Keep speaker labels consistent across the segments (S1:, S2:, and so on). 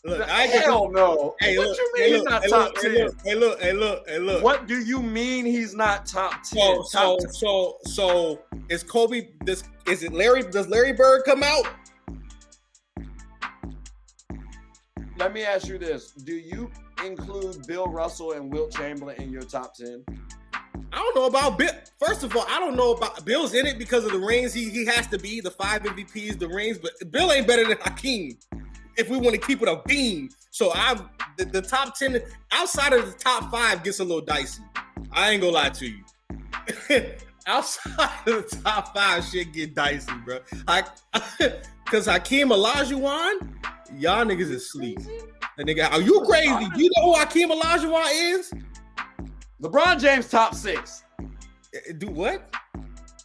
S1: Look,
S2: hell no.
S1: Hey,
S2: what
S1: look,
S2: you mean
S1: hey,
S2: he's
S1: look,
S2: not
S1: hey,
S2: top
S1: look,
S2: 10?
S1: Hey, look.
S2: What do you mean he's not top 10?
S1: So is Kobe? Is it Larry? Does Larry Bird come out?
S2: Let me ask you this: do you include Bill Russell and Wilt Chamberlain in your top 10?
S1: I don't know about Bill. First of all, I don't know about Bill's in it because of the rings. He has to be the 5 MVPs, the rings. But Bill ain't better than Hakeem. If we want to keep it a beam, so the top 10 outside of the top 5 gets a little dicey. I ain't gonna lie to you. Outside of the top 5, shit get dicey, bro. Because Hakeem Olajuwon, y'all niggas is asleep. That nigga, are you crazy? You know who Hakeem Olajuwon is?
S2: LeBron James top 6.
S1: Do what?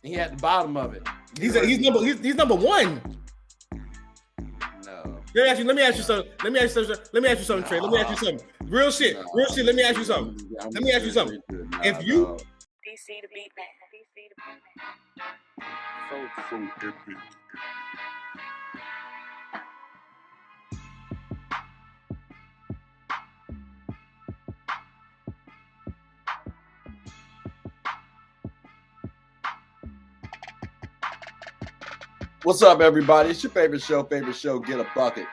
S2: He at the bottom of it.
S1: He's number 1.
S2: No.
S1: Let me ask you something, Trey. Let me ask you something. Real shit. Let me ask you something. If you
S3: DC the beat man.
S4: So epic.
S2: What's up, everybody? It's your favorite show, Get a Bucket.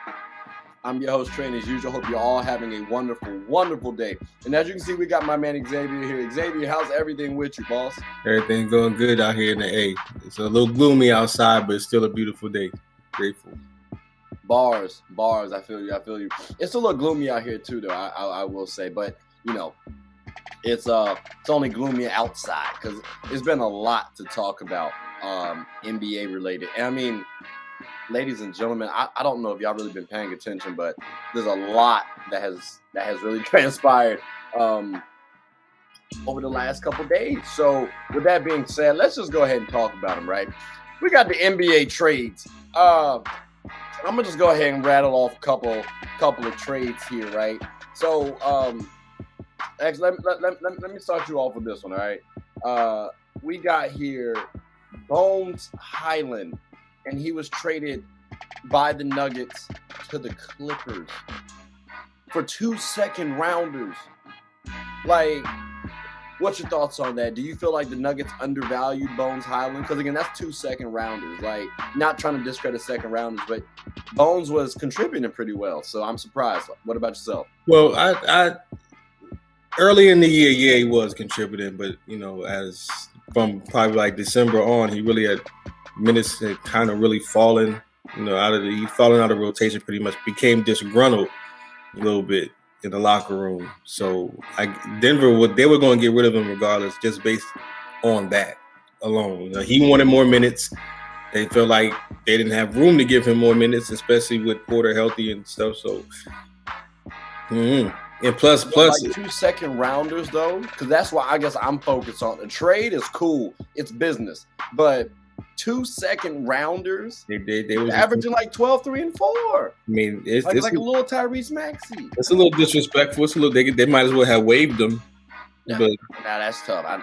S2: I'm your host, Trey, and as usual, hope you're all having a wonderful, wonderful day. And as you can see, we got my man Xavier here. Xavier, how's everything with you, boss?
S1: Everything going good out here in the A. It's a little gloomy outside, but it's still a beautiful day. Grateful.
S2: Bars. I feel you. It's a little gloomy out here too, though. I will say, but you know, it's only gloomy outside because it's been a lot to talk about, NBA related. And I mean, ladies and gentlemen, I don't know if y'all really been paying attention, but there's a lot that has really transpired over the last couple days. So with that being said, let's just go ahead and talk about them, right? We got the NBA trades. I'm gonna just go ahead and rattle off a couple of trades here, right? So actually, let me start you off with this one, all right? We got here Bones Highland, and he was traded by the Nuggets to the Clippers for 2 second-rounders. Like, what's your thoughts on that? Do you feel like the Nuggets undervalued Bones Highland? Because, again, that's 2 second-rounders. Like, not trying to discredit second-rounders, but Bones was contributing pretty well, so I'm surprised. What about yourself?
S1: Well, I early in the year, yeah, he was contributing, but, you know, as from probably like December on, he really had minutes had kind of really fallen, you know, he fallen out of rotation, pretty much became disgruntled a little bit in the locker room. So Denver, they were going to get rid of him regardless, just based on that alone. You know, he wanted more minutes. They felt like they didn't have room to give him more minutes, especially with Porter healthy and stuff. So, and plus,
S2: like 2 second-rounders though, because that's why I guess I'm focused on. The trade is cool, it's business, but 2 second-rounders, they were averaging like 12, 3, and 4.
S1: I mean, it's
S2: like a little Tyrese Maxey.
S1: It's a little disrespectful. It's a little. They might as well have waived them.
S2: Nah,
S1: but
S2: that's tough. I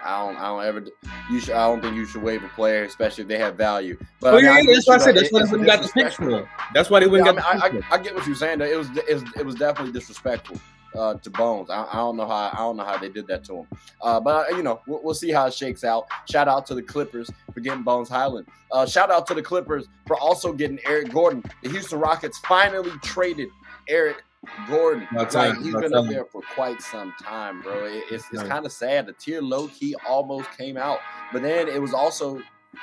S2: don't think you should waive a player, especially if they have value. But
S1: that's why I said that's why they wouldn't got the picks for him. That's why they wouldn't got the picks.
S2: I get what you're saying. Though. It was definitely disrespectful to Bones. I don't know how they did that to him. But you know, we'll see how it shakes out. Shout out to the Clippers for getting Bones Highland. Shout out to the Clippers for also getting Eric Gordon. The Houston Rockets finally traded Eric Gordon. He's been up there for quite some time, bro. It's kind of sad. The tear low key almost came out, but then it was also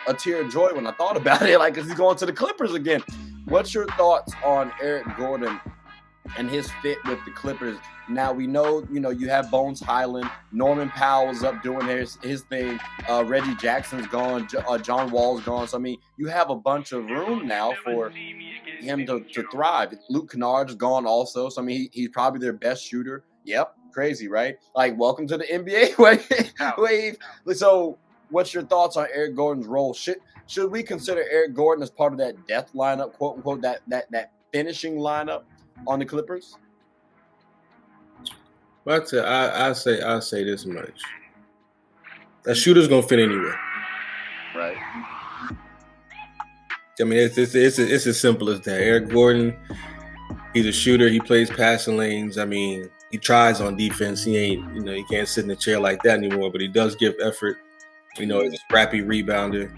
S2: a tear of joy when I thought about it, like, because he's going to the Clippers again. What's your thoughts on Eric Gordon and his fit with the Clippers? Now we know, you have Bones Highland, Norman Powell's up doing his thing, Reggie Jackson's gone, John Wall's gone. So I mean, you have a bunch of room now for him to thrive. Luke Kennard's gone also. So I mean, he's probably their best shooter. Yep, crazy, right? Like, welcome to the NBA wave. So, what's your thoughts on Eric Gordon's role? Should we consider Eric Gordon as part of that death lineup, quote unquote, that finishing lineup on the Clippers?
S1: But I say this much: a shooter's gonna fit anywhere,
S2: right?
S1: I mean, it's as simple as that. Eric Gordon, He's a shooter. He plays passing lanes. I mean, he tries on defense. He ain't, he can't sit in the chair like that anymore, but he does give effort. He's a scrappy rebounder.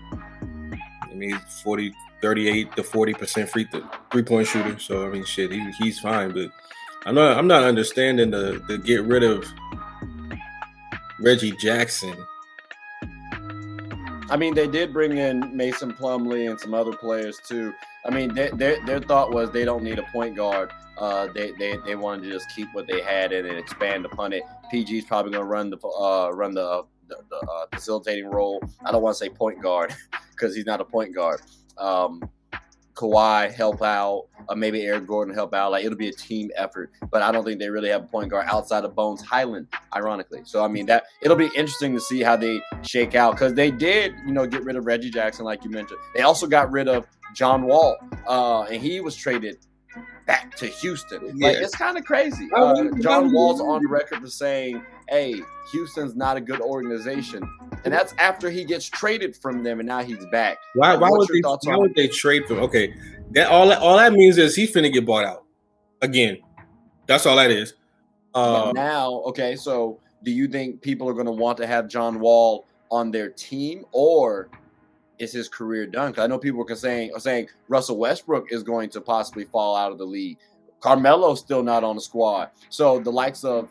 S1: I mean, he's 38 to 40% three-point shooter. So, I mean, shit, he's fine. But I'm not understanding the get rid of Reggie Jackson.
S2: I mean, they did bring in Mason Plumlee and some other players too. I mean, their thought was they don't need a point guard. They wanted to just keep what they had and expand upon it. PG's probably going to run the facilitating role. I don't want to say point guard because he's not a point guard. Kawhi help out, maybe Eric Gordon help out. Like, it'll be a team effort, but I don't think they really have a point guard outside of Bones Highland, ironically. So I mean, that it'll be interesting to see how they shake out, because they did, get rid of Reggie Jackson, like you mentioned. They also got rid of John Wall, and he was traded back to Houston. Yeah. Like, it's kind of crazy. John Wall's on the record for saying, hey, Houston's not a good organization. And that's after he gets traded from them, and now he's back.
S1: Why would they trade for him? Okay, that all that means is he's finna get bought out again. That's all that is.
S2: Now, okay, so do you think people are going to want to have John Wall on their team, or is his career done? Because I know people are saying Russell Westbrook is going to possibly fall out of the league. Carmelo's still not on the squad. So the likes of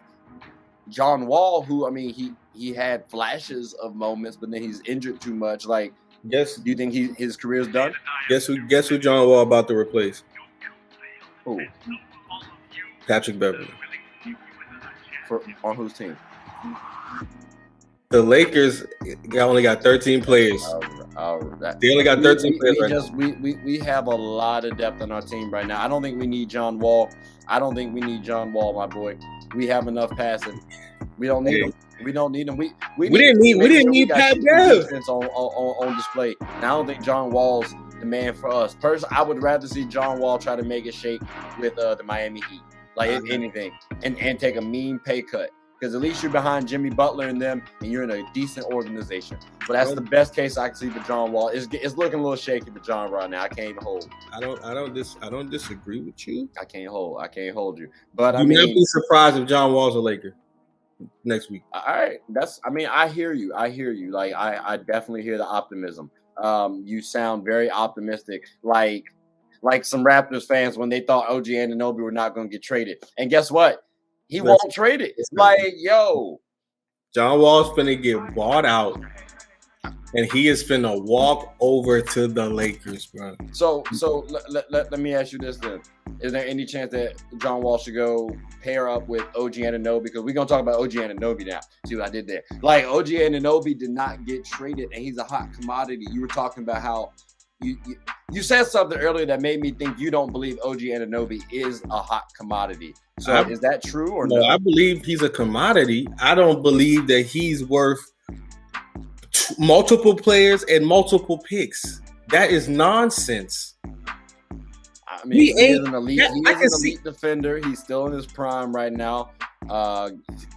S2: John Wall, who, I mean, he had flashes of moments, but then he's injured too much. Like, do you think his career's done?
S1: Guess who John Wall about to replace?
S2: Who?
S1: Patrick Beverley.
S2: On whose team?
S1: The Lakers only got 13 players. They only got 13 players.
S2: We have a lot of depth on our team right now. I don't think we need John Wall. My boy. We have enough passing. We don't need him. We don't need him. We didn't need Pat Bev on display. And I don't think John Wall's the man for us. Personally, I would rather see John Wall try to make it shake with the Miami Heat, like anything, and take a mean pay cut. Because at least you're behind Jimmy Butler and them, and you're in a decent organization. But that's the best case I can see for John Wall. It's looking a little shaky for John right now. I can't even hold.
S1: I don't disagree with you.
S2: I can't hold you. But
S1: I mean, not be surprised if John Wall's a Laker next week.
S2: All right, I hear you. Like, I definitely hear the optimism. You sound very optimistic, like some Raptors fans when they thought OG Anunoby were not going to get traded. And guess what? He won't trade it. It's like, yo.
S1: John Wall's finna get bought out, and he is finna walk over to the Lakers, bro.
S2: So let me ask you this then. Is there any chance that John Wall should go pair up with OG Anunoby? Because we're going to talk about OG Anunoby now. See what I did there? Like, OG Anunoby did not get traded, and he's a hot commodity. You were talking about how you said something earlier that made me think you don't believe OG Anunoby is a hot commodity. So is that true or no?
S1: I believe he's a commodity. I don't believe that he's worth multiple players and multiple picks. That is nonsense.
S2: I mean, he's an elite defender. He's still in his prime right now.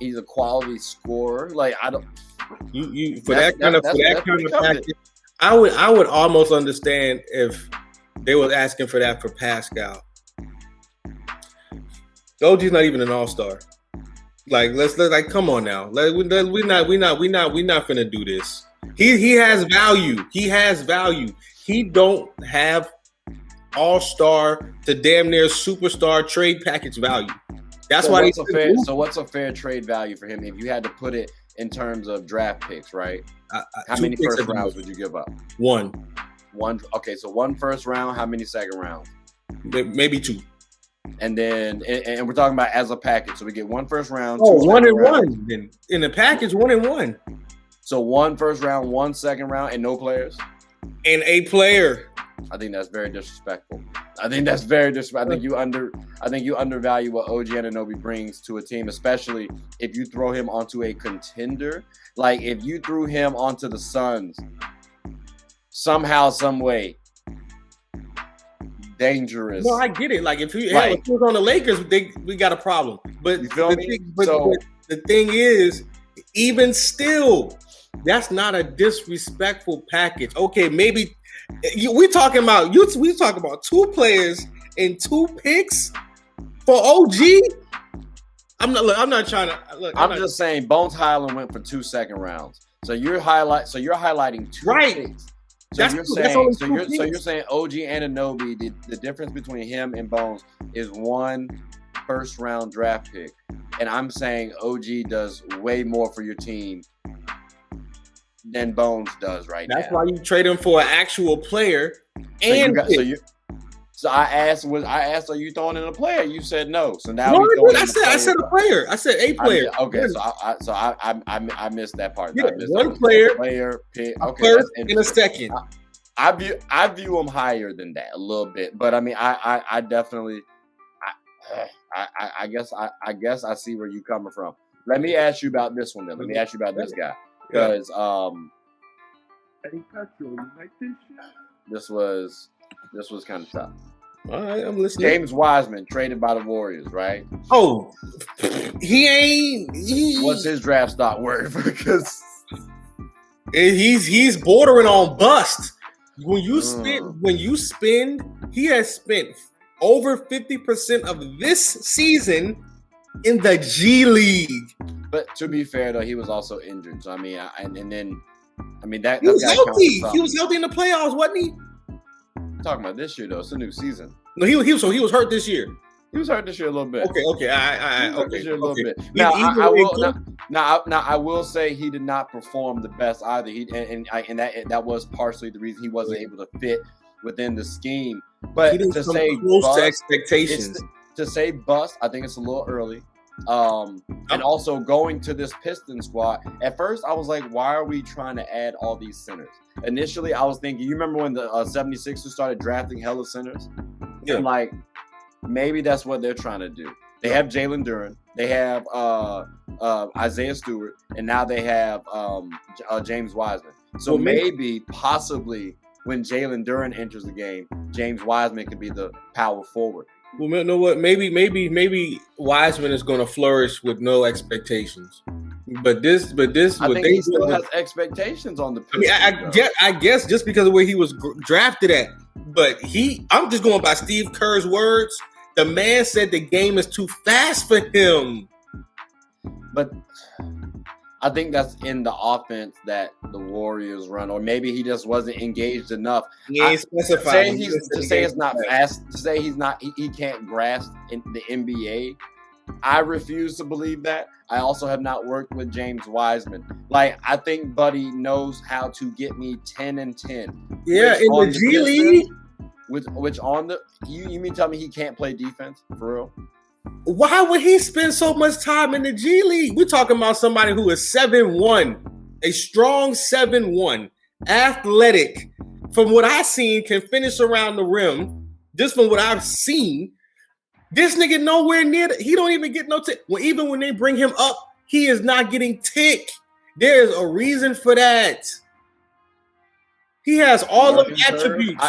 S2: He's a quality scorer. Like, I don't.
S1: For that kind of package, I would almost understand if they were asking for that for Pascal. OG's not even an all-star. Like, let's come on now. We're not finna do this. He has value. He don't have all-star to damn near superstar trade package value. That's why.
S2: What's a fair trade value for him if you had to put it in terms of draft picks, right? How many first rounds would you give up?
S1: One.
S2: Okay, so one first round. How many second rounds?
S1: Maybe two.
S2: And then, and we're talking about as a package. So we get one first round.
S1: One and one. Then in the package, 1 and 1.
S2: So one first round, one second round, and no players.
S1: And a player.
S2: I think that's very disrespectful. I think you undervalue what OG Anunoby brings to a team, especially if you throw him onto a contender. Like, if you threw him onto the Suns, somehow, some way, dangerous.
S1: No, I get it. Like, if he was on the Lakers, we got a problem. But
S2: you feel me?
S1: The thing is, even still, that's not a disrespectful package. Okay, maybe we talking about 2 players and 2 picks. For OG, I'm not trying to look.
S2: I'm just saying Bones Highland went for 2 second rounds. So you're highlighting 2 picks. So you're saying OG Anunoby, the difference between him and Bones is 1 first round draft pick. And I'm saying OG does way more for your team than Bones does right now.
S1: That's why you trade him for an actual player.
S2: So I asked, are you throwing in a player? You said no. So now
S1: I said a player. I said a player.
S2: I missed that part.
S1: Yeah, one player
S2: pick.
S1: Okay, first in a second.
S2: I view him higher than that a little bit, but I mean, I definitely, I guess I see where you're coming from. Let me ask you about this one then. Let me ask you about this guy because this was kind of tough.
S1: All right, I'm listening.
S2: James Wiseman traded by the Warriors, right?
S1: Oh,
S2: what's his draft stock worth? Because
S1: he's bordering on bust. When you spend, he has spent over 50% of this season in the G League.
S2: But to be fair, though, he was also injured. So I mean, that
S1: he was healthy. He was healthy in the playoffs, wasn't he?
S2: Talking about this year though, it's a new season.
S1: No, he was hurt this year.
S2: He was hurt this year a little bit.
S1: Okay.
S2: This year a little bit. Now I will say he did not perform the best either. That was partially the reason he wasn't able to fit within the scheme. But to say
S1: close to expectations,
S2: to say bust, I think it's a little early. And also going to this Pistons squad, at first I was like, why are we trying to add all these centers? Initially, I was thinking, you remember when the 76ers started drafting hella centers? Yeah. And like, maybe that's what they're trying to do. They have Jalen Duren, they have Isaiah Stewart, and now they have James Wiseman. So possibly, when Jalen Duren enters the game, James Wiseman could be the power forward.
S1: Well, you know what? Maybe Wiseman is going to flourish with no expectations. But this,
S2: I think he still has expectations on the Pistons.
S1: I guess just because of where he was drafted at. But I'm just going by Steve Kerr's words. The man said the game is too fast for him.
S2: But I think that's in the offense that the Warriors run, or maybe he just wasn't engaged enough.
S1: He ain't specified.
S2: To say it's not fast, to say he can't grasp in the NBA. I refuse to believe that. I also have not worked with James Wiseman. Like, I think Buddy knows how to get me 10 and 10.
S1: Yeah, in the G League.
S2: You mean tell me he can't play defense for real?
S1: Why would he spend so much time in the G League? We're talking about somebody who is 7'1", a strong 7'1", athletic. From what I've seen, can finish around the rim. Just from what I've seen, this nigga nowhere near. He don't even get no tick. Even when they bring him up, he is not getting tick. There's a reason for that. He has all the attributes.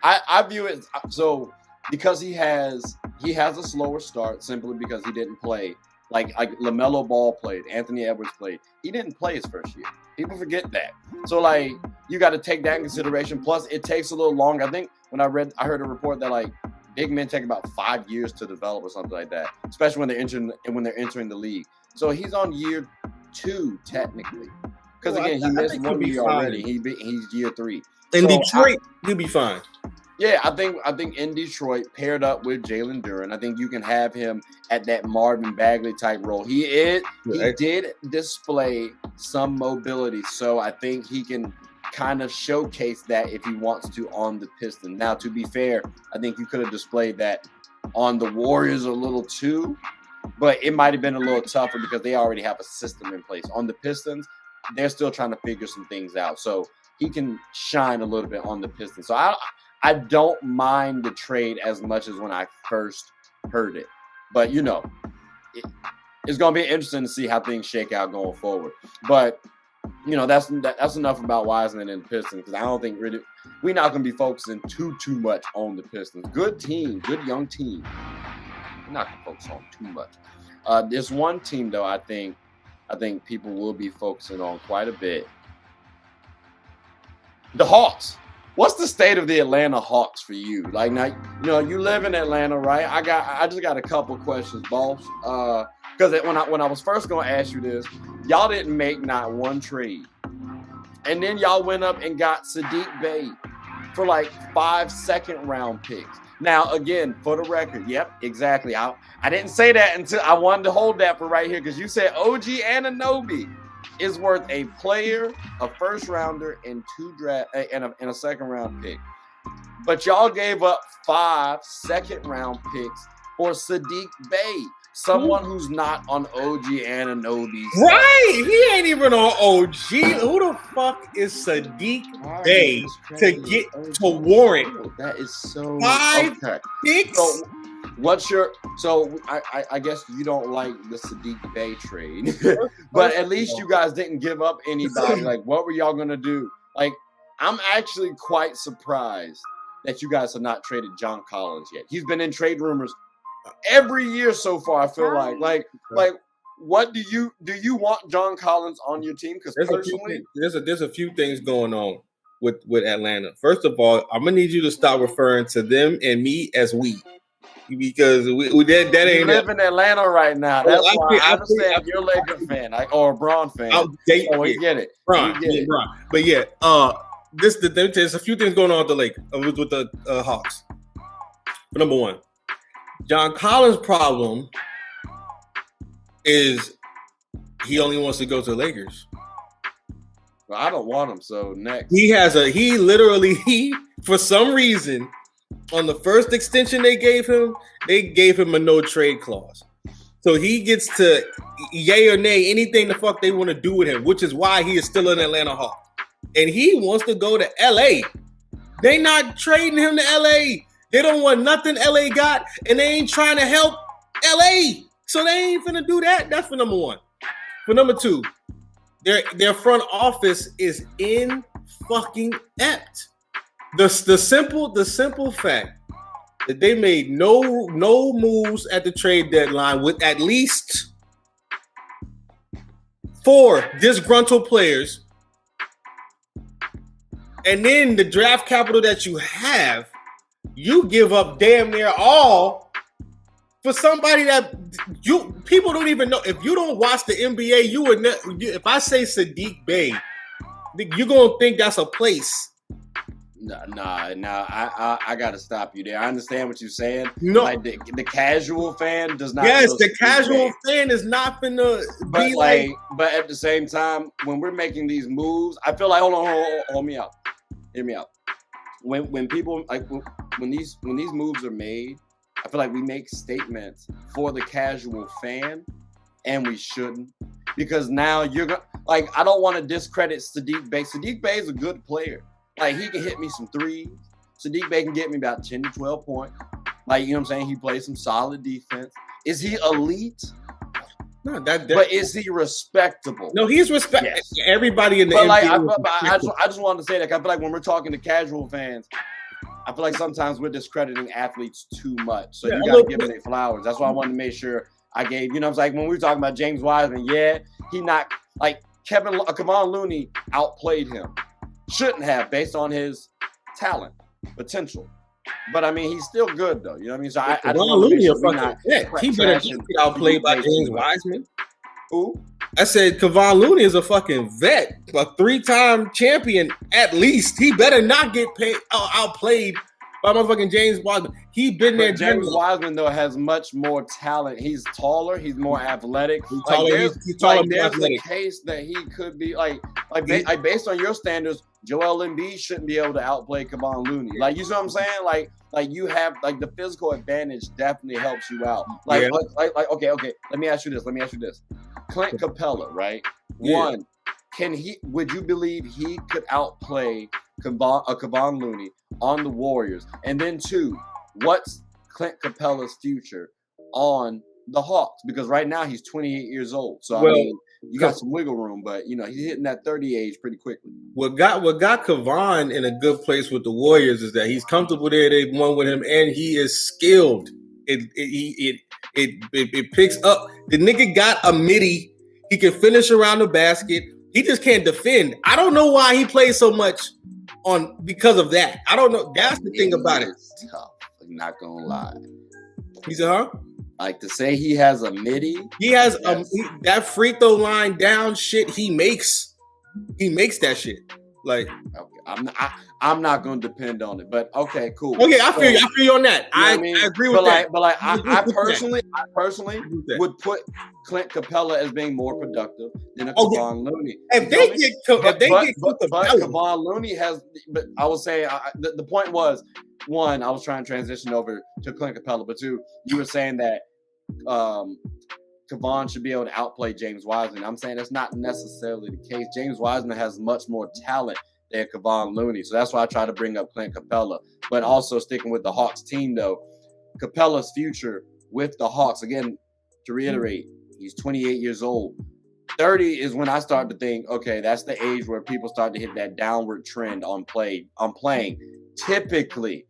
S2: I view it so because he has a slower start simply because he didn't play like LaMelo Ball played, Anthony Edwards played. He didn't play his first year. People forget that. So like you got to take that in consideration. Plus, it takes a little longer. I think when I heard a report that like big men take about 5 years to develop or something like that, especially when they're entering the league. So he's on year 2 technically, because again he missed 1 year already. He's year 3.
S1: In Detroit, he'll be fine.
S2: Yeah, I think in Detroit, paired up with Jalen Duren, I think you can have him at that Marvin Bagley type role. He did display some mobility, so I think he can kind of showcase that if he wants to on the Pistons. Now, to be fair, I think you could have displayed that on the Warriors a little too, but it might have been a little tougher because they already have a system in place. On the Pistons, they're still trying to figure some things out, so he can shine a little bit on the Pistons. So I don't mind the trade as much as when I first heard it. But, you know, it's going to be interesting to see how things shake out going forward. But, you know, that's enough about Wiseman and the Pistons, because I don't think really we're not going to be focusing too much on the Pistons. Good team, good young team. We're not going to focus on too much. There's one team, though, I think people will be focusing on quite a bit. The Hawks. What's the state of the Atlanta Hawks for you? Like now, you live in Atlanta, right? I just got a couple questions, boss. Because when I was first gonna ask you this, y'all didn't make not one trade, and then y'all went up and got Saddiq Bey for like 5 second-round picks. Now, again, for the record, yep, exactly. I didn't say that until I wanted to hold that for right here because you said OG Anunoby is worth a player, a first rounder, and a second round pick. But y'all gave up 5 second-round picks for Saddiq Bey, someone who's not on OG Anunoby's.
S1: Right, he ain't even on OG. Who the fuck is Saddiq Bey to get to warrant?
S2: That is so
S1: 5 picks.
S2: So I guess you don't like the Saddiq Bey trade, but at least you guys didn't give up anybody. Like, what were y'all gonna do? Like, I'm actually quite surprised that you guys have not traded John Collins yet. He's been in trade rumors every year so far. I feel like what do you want John Collins on your team? Because personally,
S1: there's a few things going on with Atlanta. First of all, I'm gonna need you to stop referring to them and me as we. Because we that ain't.
S2: You live in Atlanta right now. That's why I understand you're a Lakers fan, or a Braun fan. We get it.
S1: Braun. But yeah, there's a few things going on with the Lakers, with the Hawks. But number one, John Collins' problem is he only wants to go to the Lakers.
S2: Well, I don't want him. So next,
S1: he literally for some reason. On the first extension they gave him a no trade clause. So he gets to yay or nay anything the fuck they want to do with him, which is why he is still an Atlanta Hawk. And he wants to go to LA. They not trading him to LA. They don't want nothing LA got, and they ain't trying to help LA. So they ain't finna do that. That's for number one. For number two, their front office is in fucking inept. The simple fact that they made no moves at the trade deadline with at least 4 disgruntled players, and then the draft capital that you have, you give up damn near all for somebody that people don't even know. If you don't watch the NBA, you would if I say Saddiq Bey, you're gonna think that's a place.
S2: Nah. I gotta stop you there. I understand what you're saying.
S1: No,
S2: like the casual fan does not.
S1: Yes, the casual fan is not gonna be like.
S2: But at the same time, when we're making these moves, I feel like hold me out. Hear me out. When people when these moves are made, I feel like we make statements for the casual fan, and we shouldn't, because now you're gonna I don't want to discredit Saddiq Bey. Saddiq Bey is a good player. Like, he can hit me some threes. Saddiq Bey can get me about 10 to 12 points. Like, you know what I'm saying? He plays some solid defense. Is he elite?
S1: No,
S2: but is he respectable?
S1: No, he's respected. Yes. Everybody in the
S2: NBA. I just wanted to say that. I feel like when we're talking to casual fans, I feel like sometimes we're discrediting athletes too much. So you got to give them their flowers. That's why I wanted to make sure I gave, you know what I'm saying? When we were talking about James Wiseman, he not, like, Kevon Looney outplayed him. Shouldn't have, based on his talent, potential. But I mean, he's still good though. You know what I mean? So I just want to make sure
S1: he better get outplayed by James Wiseman.
S2: Who?
S1: I said Kevon Looney is a fucking vet, a 3-time champion at least. He better not get outplayed by motherfucking James Wiseman. He been there.
S2: James Wiseman though has much more talent. He's taller. He's more athletic.
S1: He's taller. He's taller.
S2: There's a case that he could be like based on your standards, Joel Embiid shouldn't be able to outplay Kevon Looney. Like, you see what I'm saying? Like you have the physical advantage definitely helps you out. Okay. Let me ask you this. Clint Capella, right? Yeah. One, would you believe he could outplay Kevon Looney on the Warriors? And then 2, what's Clint Capella's future on the Hawks? Because right now he's 28 years old. So I mean, you got some wiggle room, but he's hitting that 30 age pretty quickly.
S1: What got Kevon in a good place with the Warriors is that he's comfortable there. They won with him, and he is skilled. It picks up. The nigga got a midi. He can finish around the basket. He just can't defend. I don't know why he plays so much on because of that. I don't know. That's the thing about it.
S2: It's tough. I'm not gonna lie.
S1: He said, huh?
S2: Like to say he has a midi.
S1: He has that free throw line down shit. He makes that shit. Like,
S2: okay, I'm not gonna depend on it, but okay, cool.
S1: Okay, I feel you on that. I agree with that.
S2: But I personally would put Clint Capella as being more productive than a Kevon Looney.
S1: If they get
S2: Kevon Looney has. But I will say the point was, one, I was trying to transition over to Clint Capella, but two, you were saying that Kevon should be able to outplay James Wiseman. I'm saying that's not necessarily the case. James Wiseman has much more talent than Kevon Looney. So that's why I try to bring up Clint Capella. But also sticking with the Hawks team, though, Capella's future with the Hawks, again, to reiterate, he's 28 years old. 30 is when I start to think, okay, that's the age where people start to hit that downward trend on playing. Typically.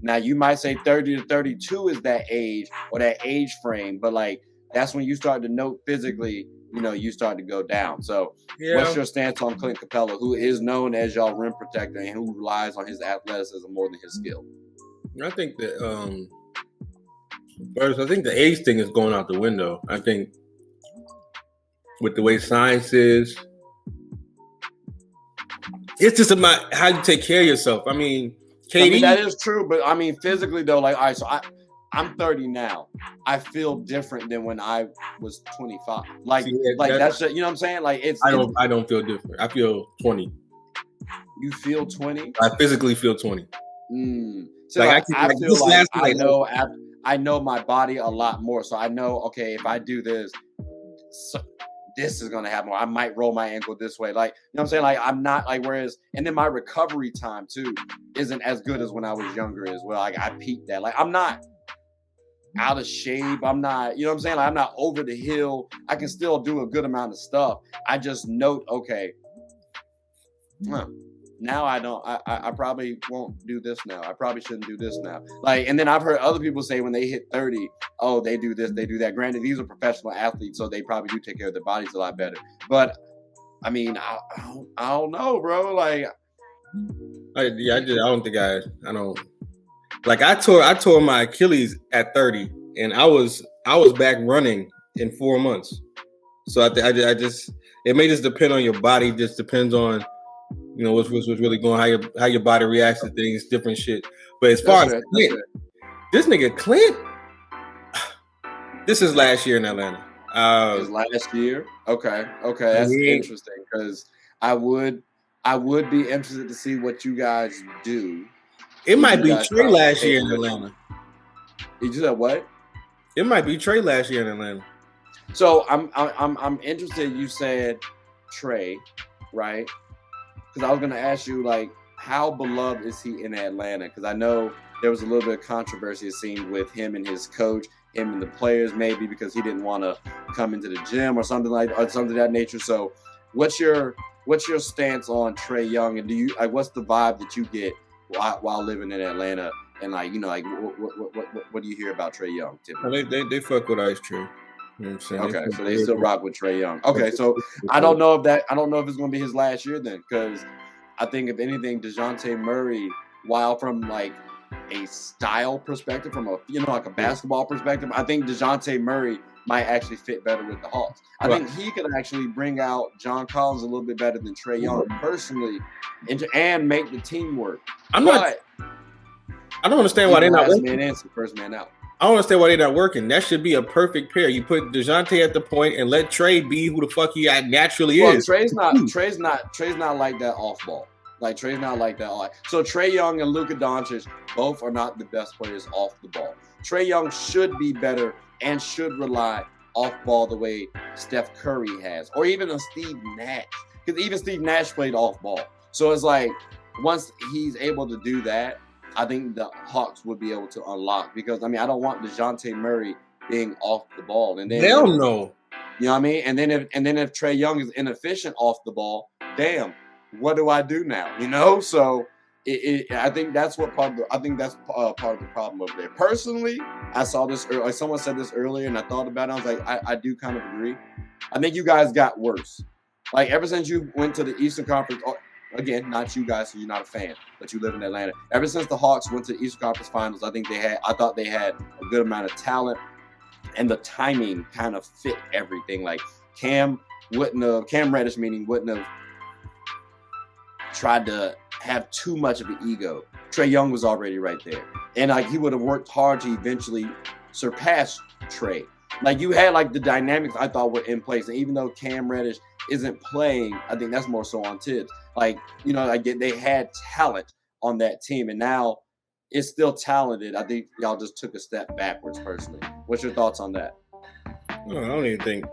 S2: Now, you might say 30 to 32 is that age or that age frame, but like that's when you start to note physically, you start to go down. So what's your stance on Clint Capella, who is known as y'all rim protector and who relies on his athleticism more than his skill?
S1: I think that first, I think the age thing is going out the window. I think with the way science is, it's just about how you take care of yourself. I mean, KD,
S2: that is true, but I mean physically though, like all right, so I'm 30 now. I feel different than when I was 25. Like that's just, you know what I'm saying? Like I
S1: don't feel different. I feel 20.
S2: You feel 20?
S1: I physically feel 20.
S2: So I feel like I know my body a lot more. So I know, okay, if I do this, this is gonna happen. I might roll my ankle this way. Like, you know what I'm saying? Like I'm not like and then my recovery time too isn't as good as when I was younger as well. Like I peaked that. Like I'm not out of shape. I'm not, you know what I'm saying? Like I'm not over the hill. I can still do a good amount of stuff. I just note, okay, now I probably won't do this now. I probably shouldn't do this now. Like, and then I've heard other people say when they hit 30, oh, they do this, they do that. Granted, these are professional athletes, so they probably do take care of their bodies a lot better. But I mean, I don't know, bro. Like,
S1: I don't. Like I tore my Achilles at 30, and I was back running in 4 months. So I just it may just depend on your body. Just depends on what's really going, how your body reacts to things, different shit. But as far as Clint, this nigga Clint, this is last year in Atlanta.
S2: His last year? Okay, that's interesting because I would be interested to see what you guys do.
S1: It might be Trey last year in Atlanta.
S2: You said what?
S1: It might be Trey last year in Atlanta.
S2: So I'm interested. You said Trey, right? Because I was gonna ask you, like, how beloved is he in Atlanta? Because I know there was a little bit of controversy seen with him and his coach, him and the players, maybe because he didn't want to come into the gym or something of that nature. So, what's your stance on Trae Young, and do you what's the vibe that you get while living in Atlanta? And what do you hear about Trae Young typically?
S1: They fuck with Ice Trae. You know what I'm saying?
S2: Okay, so they still rock with Trae Young. Okay, so I don't know if it's going to be his last year then, because I think if anything, DeJounte Murray, while from like a style perspective, from a like a basketball perspective, I think DeJounte Murray might actually fit better with the Hawks. I think he could actually bring out John Collins a little bit better than Trae Young personally, and make the team work.
S1: I don't understand why they're not working.
S2: Man in, first man out.
S1: I don't understand why they're not working. That should be a perfect pair. You put DeJounte at the point and let Trae be who the fuck he naturally is.
S2: Trae's not like that off ball. Like Trae's not like that. So Trae Young and Luka Doncic both are not the best players off the ball. Trae Young should be better and should rely off ball the way Steph Curry has, or even a Steve Nash, because even Steve Nash played off ball. So it's like once he's able to do that, I think the Hawks would be able to unlock, because I don't want DeJounte Murray being off the ball. And then
S1: hell no.
S2: You know what I mean? And then if Trae Young is inefficient off the ball, damn, what do I do now? So I think that's part of the problem over there. Personally, I saw this earlier. Someone said this earlier, and I thought about it. I was like, I do kind of agree. I think you guys got worse. Like ever since you went to the Eastern Conference, again, not you guys, so you're not a fan, but you live in Atlanta. Ever since the Hawks went to the Eastern Conference Finals, I thought they had a good amount of talent, and the timing kind of fit everything. Like Cam Reddish wouldn't have tried to have too much of an ego. Trae Young was already right there, and like he would have worked hard to eventually surpass Trae. Like you had like the dynamics I thought were in place, and even though Cam Reddish isn't playing, I think that's more so on Tibbs. Like, you know, like they had talent on that team, and now it's still talented. I think y'all just took a step backwards personally. What's your thoughts on that?
S1: I don't even think.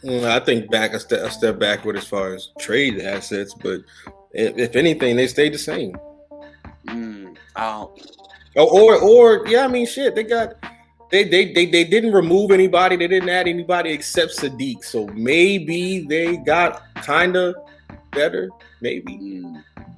S1: I think back a step backward as far as trade assets, but if anything, they stayed the same. Or yeah, I mean, shit, they didn't remove anybody, they didn't add anybody except Sadiq, so maybe they got kind of better, maybe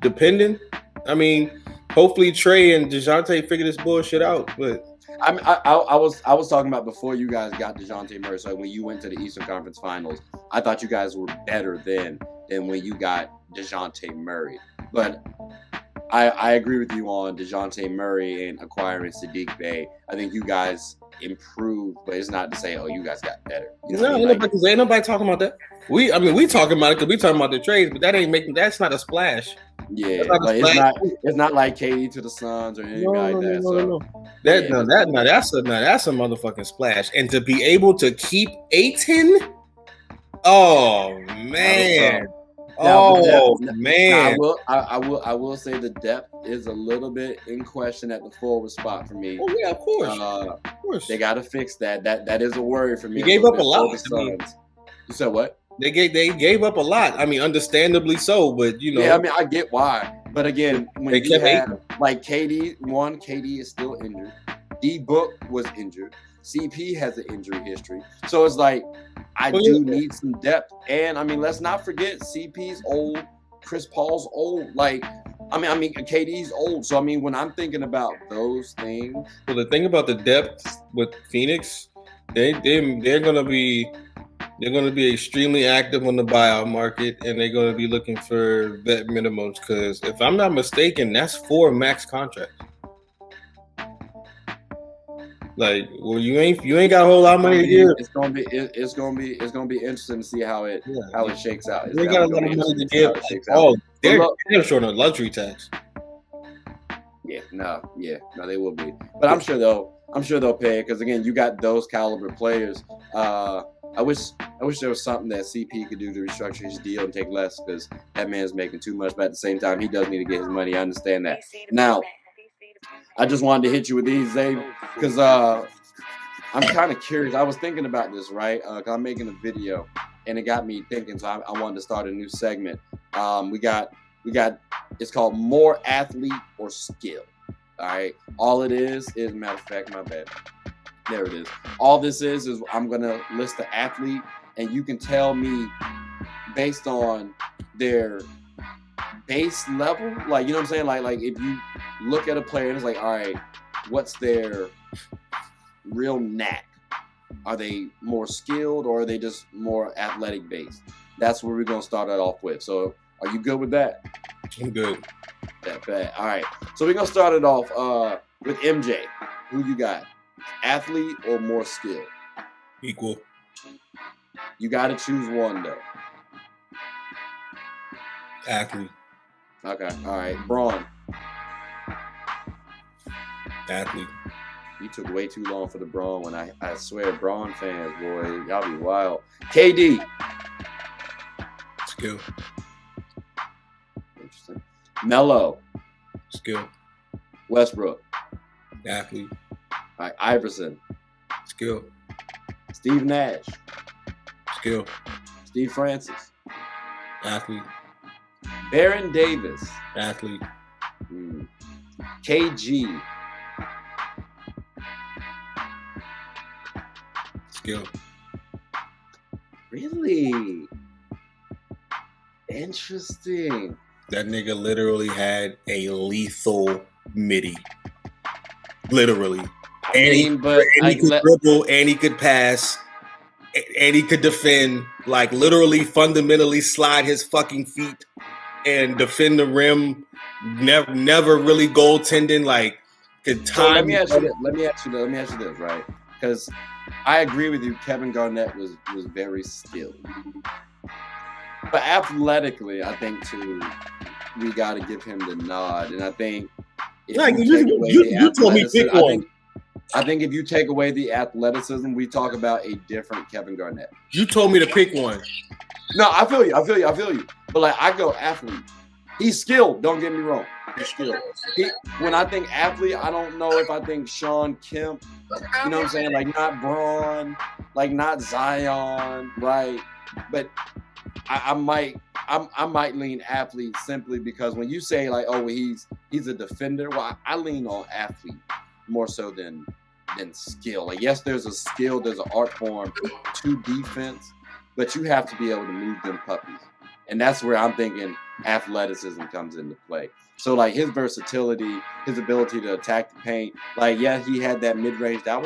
S1: depending. I mean, hopefully Trae and DeJounte figure this bullshit out, but.
S2: I was talking about before you guys got DeJounte Murray. So when you went to the Eastern Conference Finals, I thought you guys were better than when you got DeJounte Murray. But I agree with you on DeJounte Murray and acquiring Sadiq Bey. I think you guys improved, but it's not to say, oh, you guys got better. You know
S1: ain't nobody talking about that. We talking about it because we talking about the trades, but that's not a splash.
S2: Yeah, like it's not like KD to the Suns or anything like that.
S1: No. That's a motherfucking splash. And to be able to keep Ayton, oh man. Man.
S2: I will say the depth is a little bit in question at the forward spot for me.
S1: Oh yeah, of course.
S2: They got to fix that. That is a worry for me.
S1: They gave up a lot.
S2: You said what?
S1: They gave up a lot. I mean, understandably so, but you know.
S2: Yeah, I mean, I get why. But again, when you have like KD is still injured. D Book was injured. CP has an injury history. So it's like I do need some depth. And I mean, let's not forget CP's old, Chris Paul's old. Like, I mean, KD's old. So I mean, when I'm thinking about those things.
S1: Well, the thing about the depth with Phoenix, they're gonna be extremely active on the buyout market, and they're going to be looking for vet minimums. Because if I'm not mistaken, that's 4 max contracts. Like, well, you ain't got a whole lot of money to give.
S2: It's gonna be interesting to see how it shakes out.
S1: They got a lot of money to give. Oh, they're short on luxury tax.
S2: Yeah, no, they will be. But I'm sure they'll pay it because again, you got those caliber players. I wish there was something that CP could do to restructure his deal and take less because that man's making too much. But at the same time, he does need to get his money. I understand that. Now, I just wanted to hit you with these, Zay, because I'm kind of curious. I was thinking about this, right? Cause I'm making a video, and it got me thinking. So I wanted to start a new segment. We got. It's called More Athlete or Skill. All right. All it is matter of fact, my bad. There it is. All this is I'm going to list the athlete, and you can tell me based on their base level. Like, you know what I'm saying? Like if you look at a player and it's like, all right, what's their real knack? Are they more skilled or are they just more athletic based? That's where we're going to start it off with. So are you good with that?
S1: I'm good.
S2: That bad. All right. So we're going to start it off with MJ. Who you got? Athlete or more skill?
S1: Equal.
S2: You got to choose one, though.
S1: Athlete.
S2: Okay. All right. Braun.
S1: Athlete.
S2: You took way too long for the Braun one. I swear, Braun fans, boy, y'all be wild. KD.
S1: Skill.
S2: Interesting. Melo.
S1: Skill.
S2: Westbrook.
S1: Athlete.
S2: All right, Iverson.
S1: Skill.
S2: Steve Nash.
S1: Skill.
S2: Steve Francis.
S1: Athlete.
S2: Baron Davis.
S1: Athlete.
S2: KG.
S1: Skill.
S2: Really? Interesting.
S1: That nigga literally had a lethal midi. Literally. He could dribble, and he could pass, and he could defend. Like, literally, fundamentally slide his fucking feet and defend the rim. Never really goaltending. Like the time.
S2: So let me ask you this, right? Because I agree with you. Kevin Garnett was very skilled, but athletically, I think too, we got to give him the nod. And I think if
S1: you told me pick one.
S2: I think if you take away the athleticism, we talk about a different Kevin Garnett.
S1: You told me to pick one.
S2: No, I feel you. But like I go athlete. He's skilled. Don't get me wrong. He's skilled. When I think athlete, I don't know if I think Sean Kemp. You know what I'm saying? Like not Braun, like not Zion, right? But I might lean athlete simply because when you say like, oh, he's a defender. Well, I lean on athlete more so than skill. Like yes, there's a skill, there's an art form to defense, but you have to be able to move them puppies. And that's where I'm thinking athleticism comes into play. So like his versatility, his ability to attack the paint, like yeah, he had that mid-range. That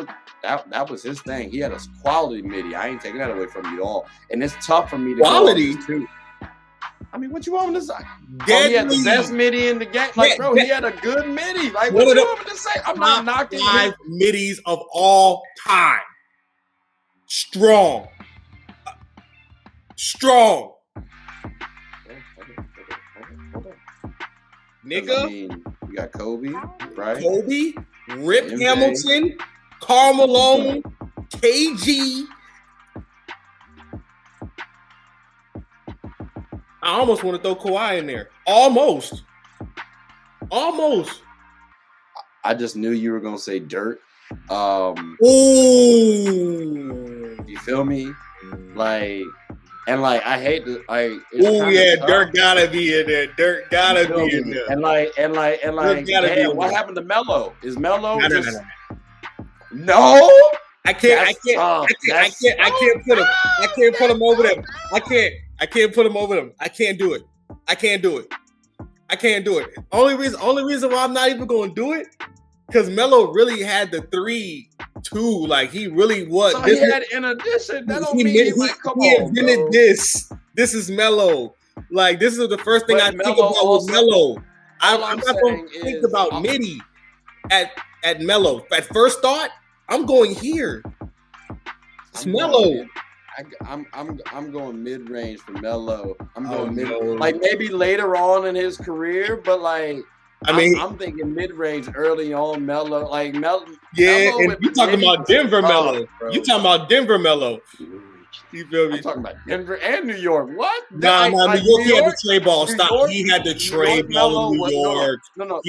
S2: was his thing. He had a quality midi. I ain't taking that away from you at all. And it's tough for me to
S1: quality
S2: too. I mean, what you want me to say? He had the best midi in the game. Like, bro, he had a good midi. Like, what you want me to say? I'm not knocking
S1: 5 midis of all time. Strong. Nigga.
S2: I mean, you got Kobe, right?
S1: Kobe, Rip MJ. Hamilton, Karl Malone, KG. I almost want to throw Kawhi in there. Almost.
S2: I just knew you were gonna say Dirk.
S1: Ooh.
S2: You feel me? Like, and like I hate to
S1: Dirk gotta be in there. Dirk gotta be in there.
S2: And like, damn, what happened to Melo? Is Melo No?
S1: I can't put him over them. I can't put him over them. I can't do it. Only reason why I'm not even going to do it, because Melo really had the 3-2. Like he really was.
S2: So he had in addition. That don't mean he
S1: invented this. This is Melo. Like this is the first thing I think about with Melo. I'm not going to think about midi at Melo. At first thought, I'm going here. It's Melo.
S2: I'm going mid range for Melo. I'm going like maybe later on in his career, but like I'm thinking mid range early on Melo. Like Melo.
S1: Yeah, and you talking about Denver Melo. You talking about Denver Melo. You feel me?
S2: I'm talking about Denver and New York. What?
S1: Nah, New York, he had the trade ball. Stop. He had the trade ball in New York.
S2: No.